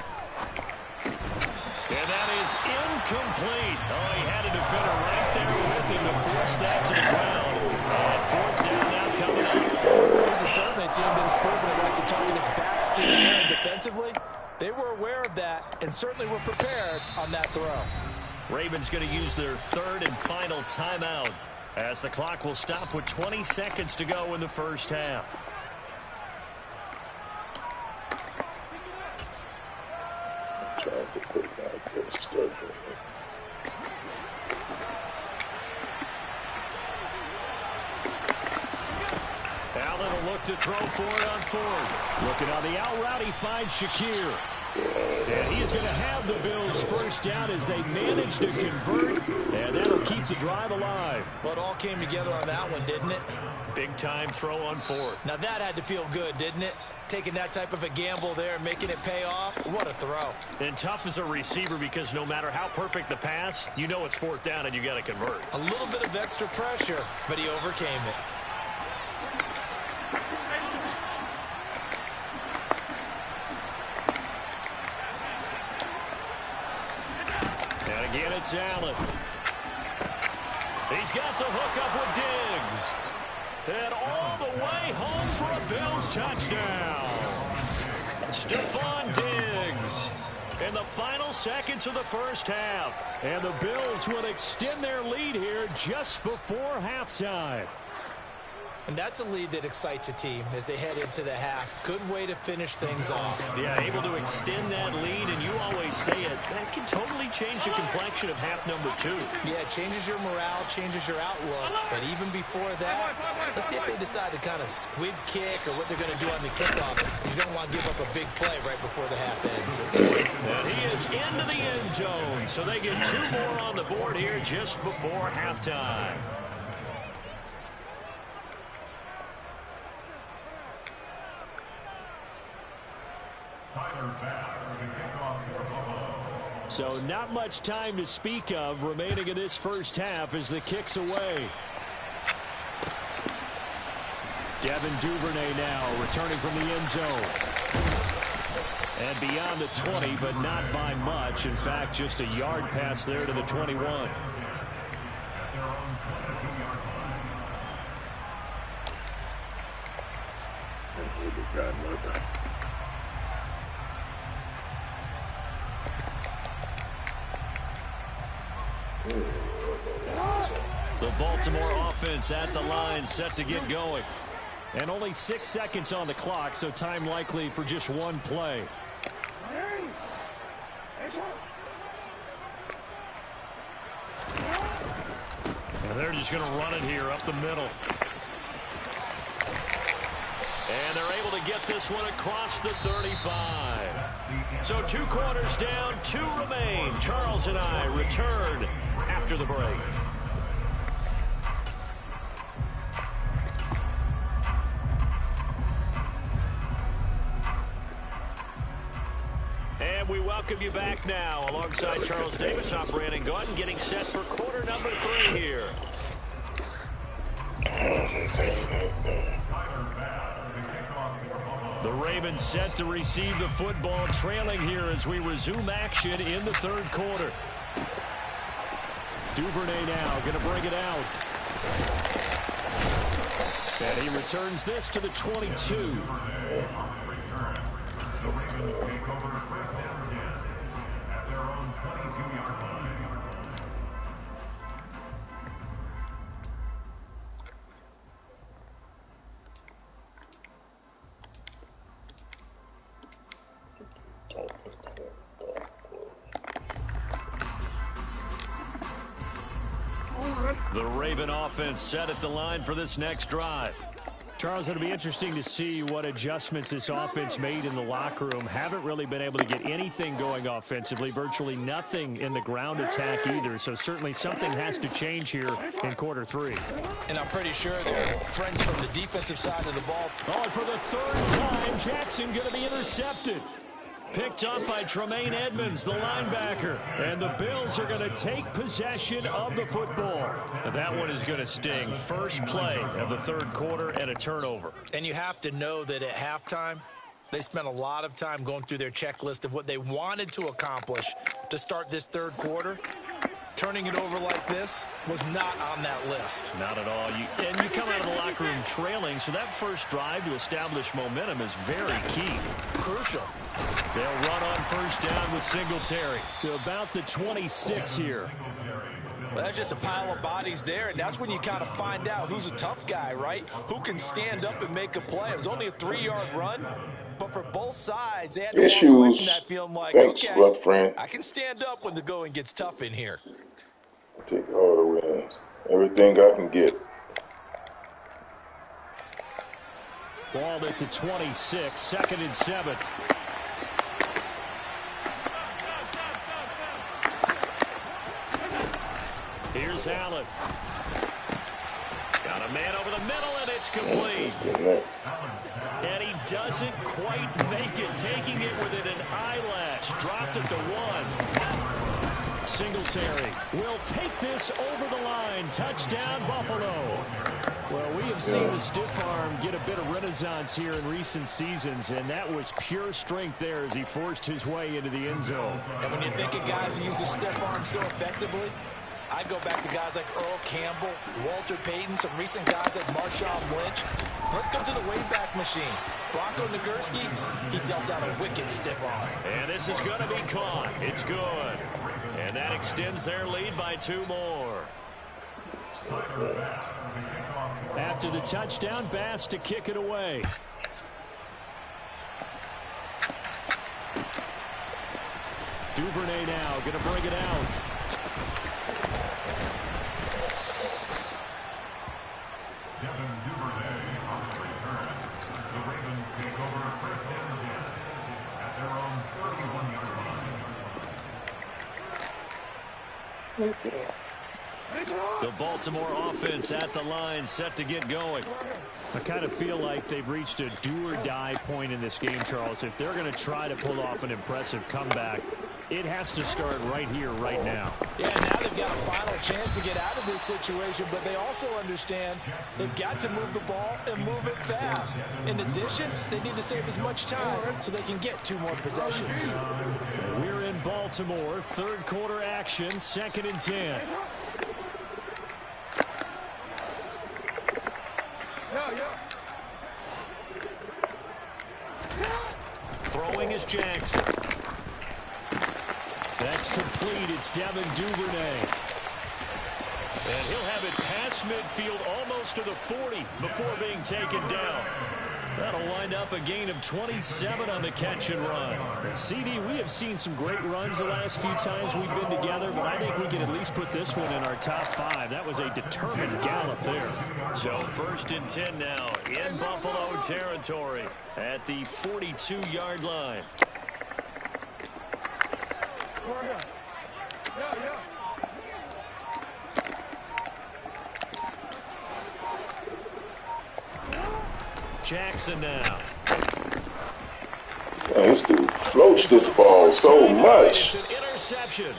And that is incomplete. Oh, he had a defender right there with him to force that to the ground. And 4th down now coming up. This is certainly a team that has proven it likes to target its backs through the air, and defensively, they were aware of that and certainly were prepared on that throw. Ravens going to use their 3rd and final timeout as the clock will stop with 20 seconds to go in the first half. Trying to put out this schedule. Allen will look to throw for it on 4th. Looking on the out route, he finds Shakir. And he is going to have the Bills first down as they manage to convert, and that'll keep the drive alive. Well, it all came together on that one, didn't it? Big time throw on 4th. Now that had to feel good, didn't it? Taking that type of a gamble there and making it pay off. What a throw. And tough as a receiver because no matter how perfect the pass, you know it's 4th down and you got to convert. A little bit of extra pressure, but he overcame it. And again, it's Allen. He's got the hook up with Diggs. And all the way home for a Bills touchdown. Stephon Diggs in the final seconds of the first half. And the Bills will extend their lead here just before halftime. And that's a lead that excites a team as they head into the half. Good way to finish things off. Yeah, able to extend that lead, and you always say it, that can totally change the complexion of half number 2. Yeah, it changes your morale, changes your outlook. But even before that, let's see if they decide to kind of squib kick or what they're going to do on the kickoff. You don't want to give up a big play right before the half ends. And he is into the end zone, so they get 2 more on the board here just before halftime. So not much time to speak of remaining in this first half as the kick's away. Devin Duvernay now returning from the end zone. And beyond the 20, but not by much. In fact, just a yard pass there to the 21. The Baltimore offense at the line, set to get going. And only 6 seconds on the clock, so time likely for just one play. And they're just going to run it here up the middle. And they're able to get this one across the 35. So 2 quarters down, 2 remain. Charles and I return after the break. And we welcome you back now alongside Charles Davis, operating gun, getting set for quarter number 3 here. The Ravens set to receive the football, trailing here as we resume action in the 3rd quarter. Duvernay now going to bring it out. And he returns this to the 22. The Raven offense set at the line for this next drive. Charles, it'll be interesting to see what adjustments this offense made in the locker room. Haven't really been able to get anything going offensively, virtually nothing in the ground attack either. So certainly something has to change here in quarter 3. And I'm pretty sure they're friends from the defensive side of the ball. Oh, and for the 3rd time, Jackson going to be intercepted. Picked up by Tremaine Edmonds, the linebacker. And the Bills are going to take possession of the football. And that one is going to sting. First play of the 3rd quarter and a turnover. And you have to know that at halftime, they spent a lot of time going through their checklist of what they wanted to accomplish to start this 3rd quarter. Turning it over like this was not on that list. Not at all. And you come out of the locker room trailing, so that first drive to establish momentum is very key. Crucial. They'll run on first down with Singletary to about the 26 here. Well, that's just a pile of bodies there, and that's when you kind of find out who's a tough guy, right? Who can stand up and make a play. It was only a 3-yard run, but for both sides, they had to walk away from that feeling like, okay, I can stand up when the going gets tough in here. Take all the wins. Everything I can get. Ball at the 26, 2nd and 7. Here's Allen. Got a man over the middle, and it's complete. And he doesn't quite make it, taking it within an eyelash. Dropped at the 1. Singletary will take this over the line. Touchdown, Buffalo. Well, we have seen the stiff arm get a bit of renaissance here in recent seasons, and that was pure strength there as he forced his way into the end zone. And when you think of guys who use the stiff arm so effectively, I go back to guys like Earl Campbell, Walter Payton, some recent guys like Marshawn Lynch. Let's go to the Wayback Machine. Bronco Nagurski, he dealt out a wicked stiff arm. And this is going to be caught. It's good. And that extends their lead by 2 more. After the touchdown, Bass to kick it away. Duvernay now going to bring it out. The Baltimore offense at the line, set to get going. I kind of feel like they've reached a do-or-die point in this game, Charles. If they're going to try to pull off an impressive comeback, it has to start right here, right now. Yeah, now they've got a final chance to get out of this situation, but they also understand they've got to move the ball and move it fast. In addition, they need to save as much time so they can get 2 more possessions. We're in Baltimore, 3rd quarter action, 2nd and 10. Throwing is Jackson. That's complete. It's Devin Duvernay. And he'll have it past midfield almost to the 40 before being taken down. That'll wind up a gain of 27 on the catch and run. And CD, we have seen some great runs the last few times we've been together, but I think we can at least put this one in our top 5. That was a determined gallop there. So 1st and 10 now in Buffalo territory at the 42-yard line. Jackson now. Man, this dude floats this ball so much. It's an interception.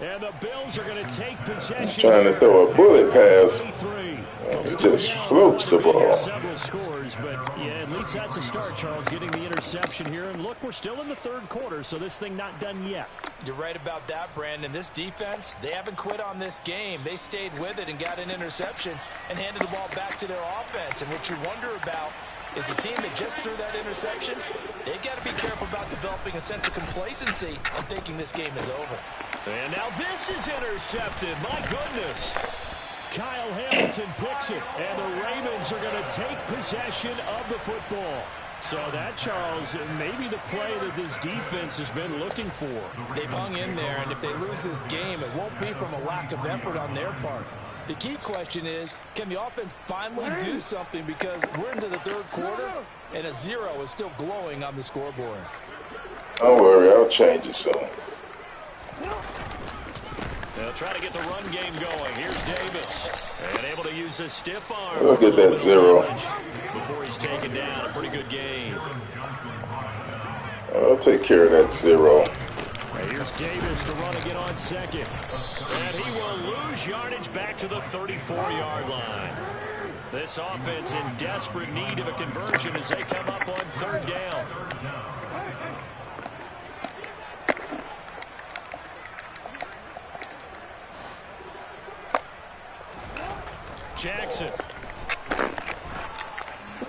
And the Bills are going to take possession. Trying to throw a bullet pass. He just floats the ball. Several scores, but yeah, at least that's a start, Charles, getting the interception here. And look, we're still in the 3rd quarter, so this thing not done yet. You're right about that, Brandon. This defense, they haven't quit on this game. They stayed with it and got an interception and handed the ball back to their offense. And what you wonder about is the team that just threw that interception, they've got to be careful about developing a sense of complacency and thinking this game is over. And now this is intercepted. My goodness. Kyle Hamilton picks it, and the Ravens are going to take possession of the football. So that, Charles, may be the play that this defense has been looking for. They've hung in there, and if they lose this game, it won't be from a lack of effort on their part. The key question is, can the offense finally do something, because we're into the 3rd quarter, and a 0 is still glowing on the scoreboard. Don't worry, I'll change it soon. They'll try to get the run game going. Here's Davis. And able to use his stiff arm. Look at that 0. Before he's taken down. A pretty good game. I'll take care of that 0. Here's Davis to run again on 2nd. And he will lose yardage back to the 34-yard line. This offense in desperate need of a conversion as they come up on 3rd down. Jackson.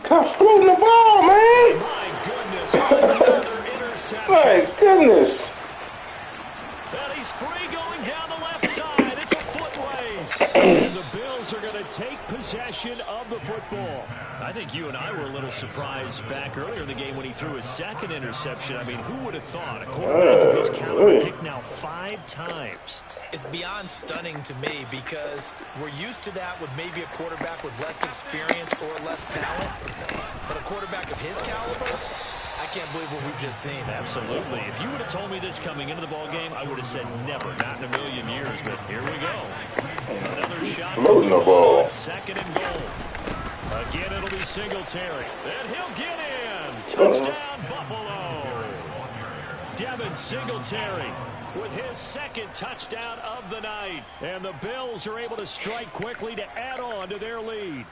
Stop floating the ball, man. My goodness. Another interception. My goodness. And he's free going down the left side. It's a foot race. And the Bills are going to take possession of the football. I think you and I were a little surprised back earlier in the game when he threw his 2nd interception. I mean, who would have thought? A quarterback of his caliber kicked now 5 times. It's beyond stunning to me, because we're used to that with maybe a quarterback with less experience or less talent. But a quarterback of his caliber, I can't believe what we've just seen. Absolutely. If you would have told me this coming into the ball game, I would have said never, not in a million years. But here we go. Another shot. Floating the ball. 2nd and goal. Again, it'll be Singletary. And he'll get in. Touchdown, Buffalo. Devin Singletary with his 2nd touchdown of the night. And the Bills are able to strike quickly to add on to their lead.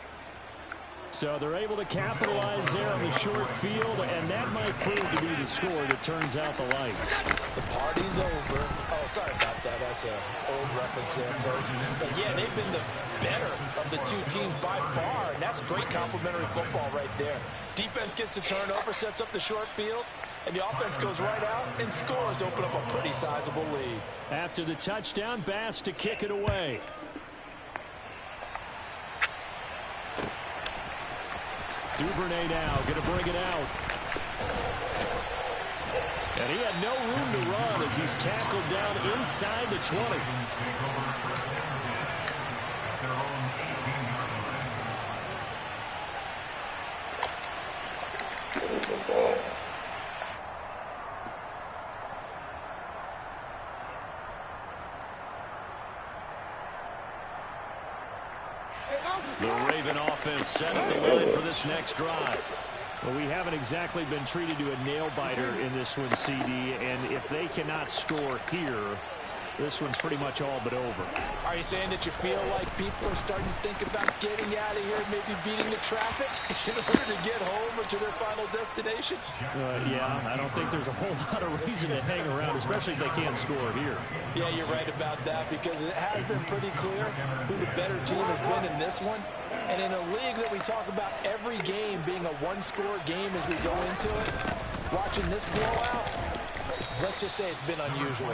So they're able to capitalize there on the short field, and that might prove to be the score that turns out the lights. The party's over. Oh, sorry about that. That's an old reference there, folks. But, yeah, they've been the better of the 2 teams by far, and that's great complimentary football right there. Defense gets the turnover, sets up the short field, and the offense goes right out and scores to open up a pretty sizable lead. After the touchdown, Bass to kick it away. Duvernay now going to bring it out. And he had no room to run as he's tackled down inside the 20. The Raven offense set up the line for this next drive. Well, we haven't exactly been treated to a nail-biter in this one, CD, and if they cannot score here, this one's pretty much all but over. Are you saying that you feel like people are starting to think about getting out of here, maybe beating the traffic in order to get home or to their final destination? Yeah, I don't think there's a whole lot of reason to hang around, especially if they can't score here. Yeah, you're right about that, because it has been pretty clear who the better team has been in this one. And in a league that we talk about every game being a one-score game as we go into it, watching this blowout, let's just say it's been unusual.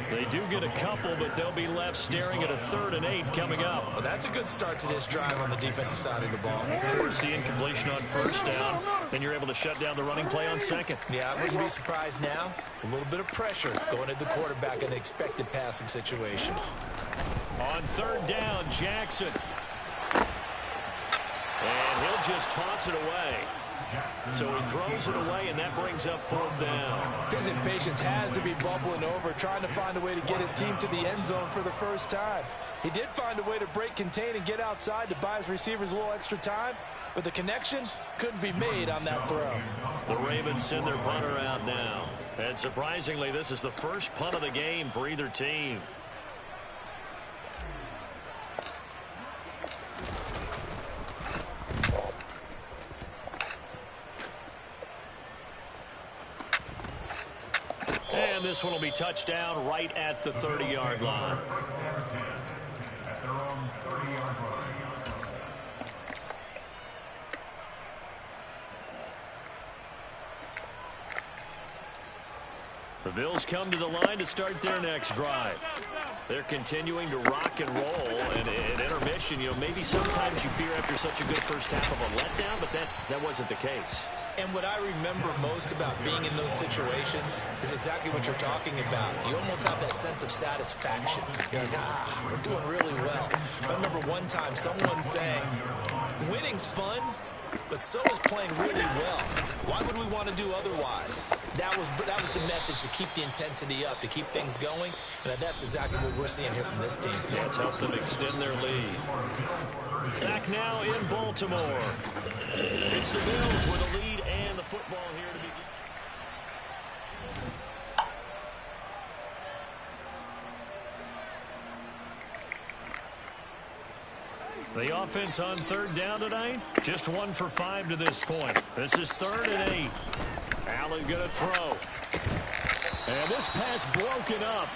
They do get a couple, but they'll be left staring at a 3rd and 8 coming up. Well, that's a good start to this drive on the defensive side of the ball. Force the incompletion on 1st down. Then you're able to shut down the running play on 2nd. Yeah, I wouldn't be surprised now. A little bit of pressure going at the quarterback in an expected passing situation. On 3rd down, Jackson. And he'll just toss it away. So he throws it away, and that brings up 4th down. His impatience has to be bubbling over, trying to find a way to get his team to the end zone for the first time. He did find a way to break, contain, and get outside to buy his receivers a little extra time, but the connection couldn't be made on that throw. The Ravens send their punter out now. And surprisingly, this is the first punt of the game for either team. And this one will be touchdown right at the 30-yard line. At their own 30-yard line. The Bills come to the line to start their next drive. They're continuing to rock and roll, and at intermission, maybe sometimes you fear after such a good first half of a letdown, but that wasn't the case. And what I remember most about being in those situations is exactly what you're talking about. You almost have that sense of satisfaction. You're like, we're doing really well. I remember one time someone saying, winning's fun, but so is playing really well. Why would we want to do otherwise? That was the message, to keep the intensity up, to keep things going, and that's exactly what we're seeing here from this team. Let's help them extend their lead. Back now in Baltimore. It's the Bills with the lead and the football here to begin. The offense on 3rd down tonight, just 1 for 5 to this point. This is 3rd and 8. Allen going to throw. And this pass broken up.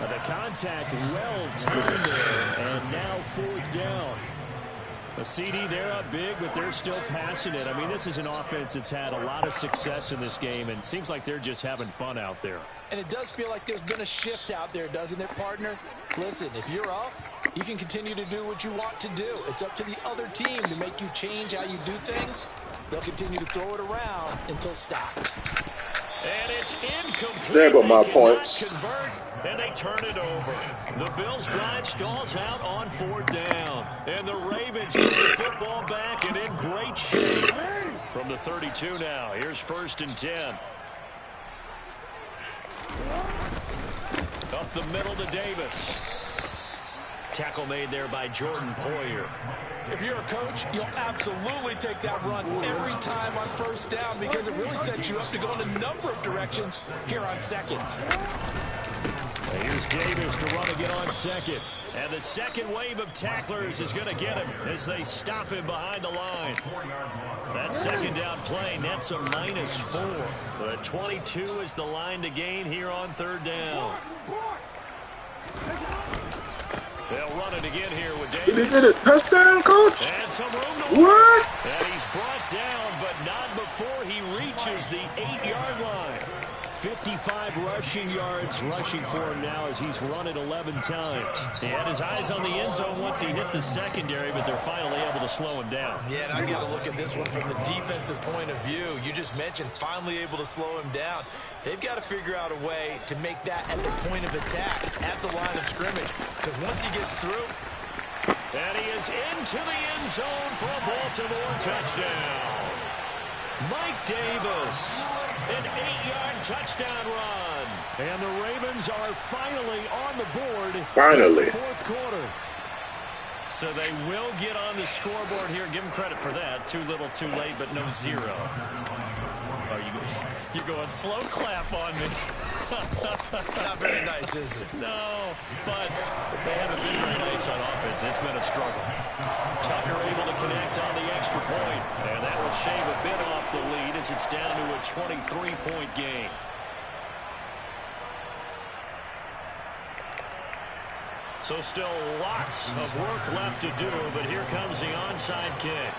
The contact well timed there. And now 4th down. The CD, they're up big, but they're still passing it. I mean, this is an offense that's had a lot of success in this game, and it seems like they're just having fun out there. And it does feel like there's been a shift out there, doesn't it, partner? Listen, if you're up, you can continue to do what you want to do. It's up to the other team to make you change how you do things. They'll continue to throw it around until stopped. And it's incomplete. There go my points. Convert, and they turn it over. The Bills drive stalls out on 4th down. And the Ravens get the football back and in great shape. From the 32 now, here's 1st and 10. Up the middle to Davis. Tackle made there by Jordan Poyer. If you're a coach, you'll absolutely take that run every time on 1st down because it really sets you up to go in a number of directions here on 2nd. Here's Davis to run again on 2nd. And the second wave of tacklers is going to get him as they stop him behind the line. That 2nd down play nets a -4. But 22 is the line to gain here on 3rd down. They'll run it again here with Davis. Did he get a touchdown, coach? And some room to what? And he's brought down, but not before he reaches the 8-yard line. 55 rushing yards rushing for him now as he's run it 11 times. He had his eyes on the end zone once he hit the secondary, but they're finally able to slow him down. Yeah, and I've got to look at this one from the defensive point of view. You just mentioned finally able to slow him down. They've got to figure out a way to make that at the point of attack, at the line of scrimmage, because once he gets through. And he is into the end zone for a Baltimore touchdown. Mike Davis. An 8-yard touchdown run. And the Ravens are finally on the board. Finally. 4th quarter. So they will get on the scoreboard here. Give them credit for that. Too little, too late, but no 0. Oh, you're going slow clap on me. Not very nice, is it? No, but they haven't been very nice on offense. It's been a struggle. Tucker able to connect on the extra point, and that will shave a bit off the lead as it's down to a 23-point game. So still lots of work left to do, but here comes the onside kick.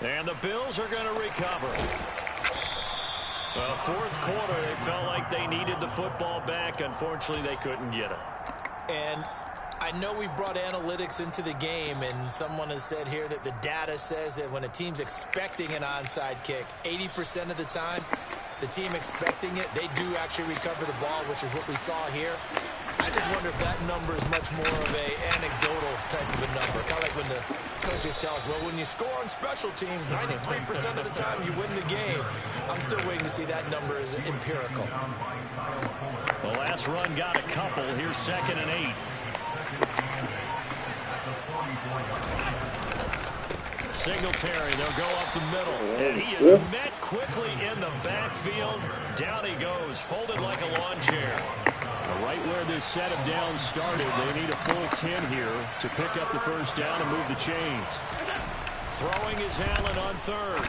And the Bills are going to recover. Well, fourth quarter, they felt like they needed the football back. Unfortunately, they couldn't get it. And I know we brought analytics into the game, and someone has said here that the data says that when a team's expecting an onside kick, 80% of the time, the team expecting it, they do actually recover the ball, which is what we saw here. I just wonder if that number is much more of a anecdotal type of a number. Kind of like when the coaches tell us, well, when you score on special teams, 93% of the time you win the game. I'm still waiting to see that number is empirical. The last run got a couple. Here's 2nd and 8. Singletary, they'll go up the middle. And he is met quickly in the backfield. Down he goes, folded like a lawn chair. Right where this set of downs started, they need a full 10 here to pick up the first down and move the chains. Throwing is Allen on 3rd.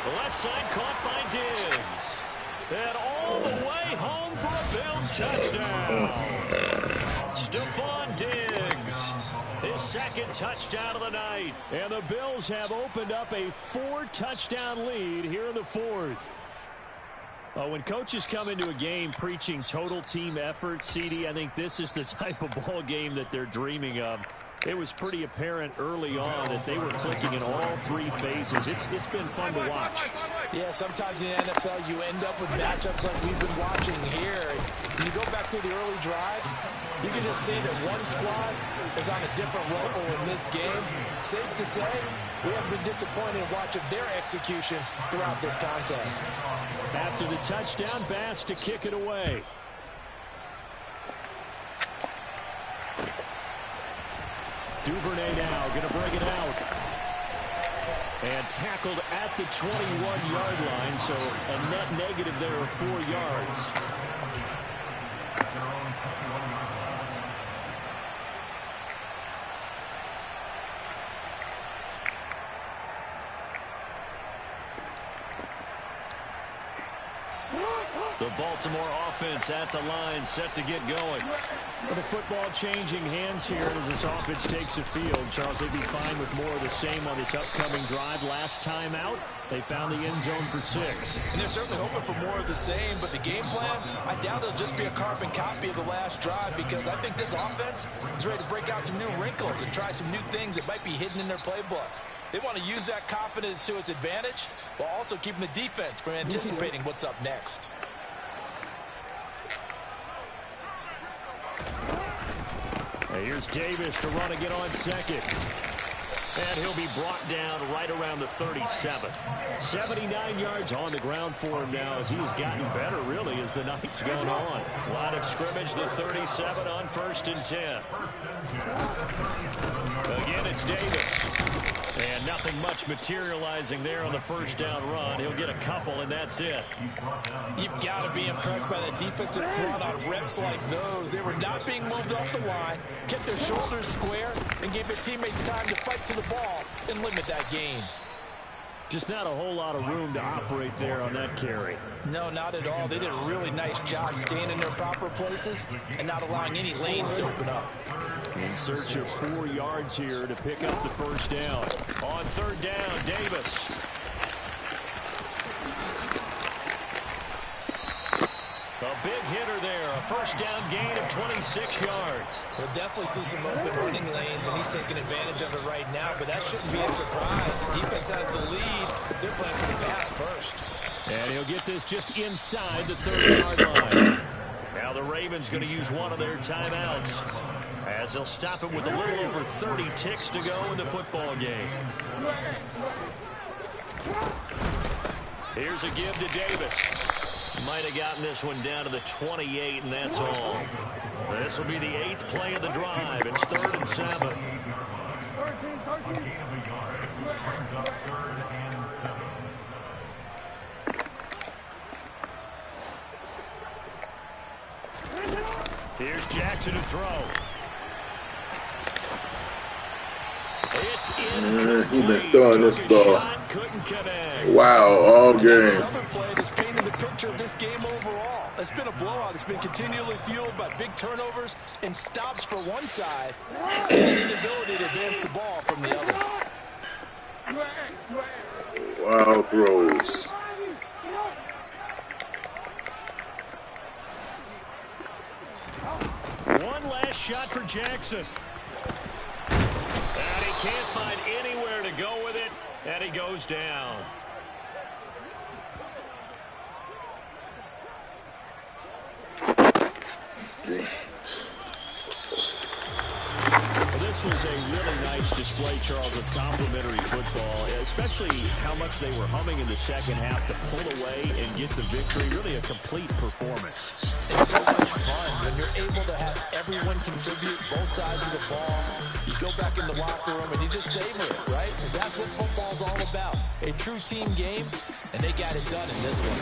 The left side caught by Diggs. And all the way home for a Bills touchdown. Stephon Diggs, his 2nd touchdown of the night. And the Bills have opened up a 4-touchdown lead here in the 4th. When coaches come into a game preaching total team effort, CD, I think this is the type of ball game that they're dreaming of. It was pretty apparent early on that they were clicking in all 3 phases. It's been fun to watch. Yeah, sometimes in the NFL you end up with matchups like we've been watching here. When you go back to the early drives, you can just see that one squad is on a different level in this game. Safe to say, we have been disappointed in watching their execution throughout this contest. After the touchdown, Bass to kick it away. Duvernay now going to bring it out. And tackled at the 21-yard line, so a net negative there of 4 yards. The Baltimore offense at the line, set to get going. The football changing hands here as this offense takes the field. Charles, they'd be fine with more of the same on this upcoming drive. Last time out, they found the end zone for 6. And they're certainly hoping for more of the same, but the game plan, I doubt it'll just be a carbon copy of the last drive, because I think this offense is ready to break out some new wrinkles and try some new things that might be hidden in their playbook. They want to use that confidence to its advantage while also keeping the defense from anticipating what's up next. Here's Davis to run again on 2nd. And he'll be brought down right around the 37. 79 yards on the ground for him now as he's gotten better, really, as the night's gone on. Line of scrimmage, the 37 on 1st and 10. Again, it's Davis. And nothing much materializing there on the first down run. He'll get a couple, and that's it. You've got to be impressed by the defensive front on reps like those. They were not being moved off the line, kept their shoulders square, and gave their teammates time to fight to the ball and limit that gain. Just not a whole lot of room to operate there on that carry. No, not at all. They did a really nice job staying in their proper places and not allowing any lanes to open up. In search of 4 yards here to pick up the first down. On 3rd down, Davis. A big hitter there. A first down gain of 26 yards. We'll definitely see some open running lanes, and he's taking advantage of it right now, but that shouldn't be a surprise. The defense has the lead. They're playing for the pass first. And he'll get this just inside the 30-yard line. Now the Ravens going to use one of their timeouts, as they'll stop it with a little over 30 ticks to go in the football game. Here's a give to Davis. Might have gotten this one down to the 28, and that's all. This will be the 8th play of the drive. It's 3rd and 7. Here's Jackson to throw. It's in. He's been throwing this ball. Wow, all game. Another play that's painted the picture of this game overall. It's been a blowout. It's been continually fueled by big turnovers and stops for one side and the ability to advance the ball from the other. Wild throws. One last shot for Jackson. And he can't find anywhere to go with it, and he goes down. Well, this was a really nice display, Charles, of complimentary football, especially how much they were humming in the second half to pull away and get the victory. Really a complete performance. It's so much fun when you're able to have everyone contribute both sides of the ball. You go back in the locker room and you just savor it, right? Because that's what football's all about. A true team game, and they got it done in this one.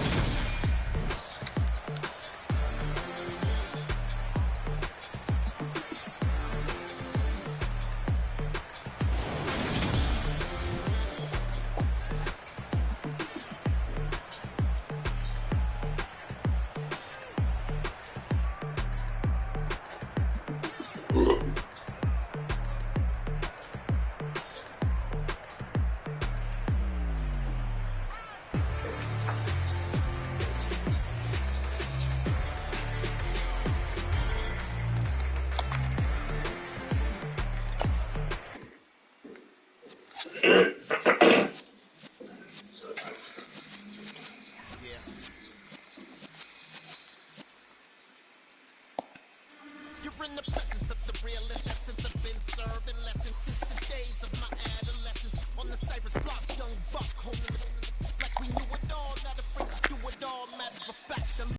You're in the presence of the realest essence of been served in lessons since the days of my Adam.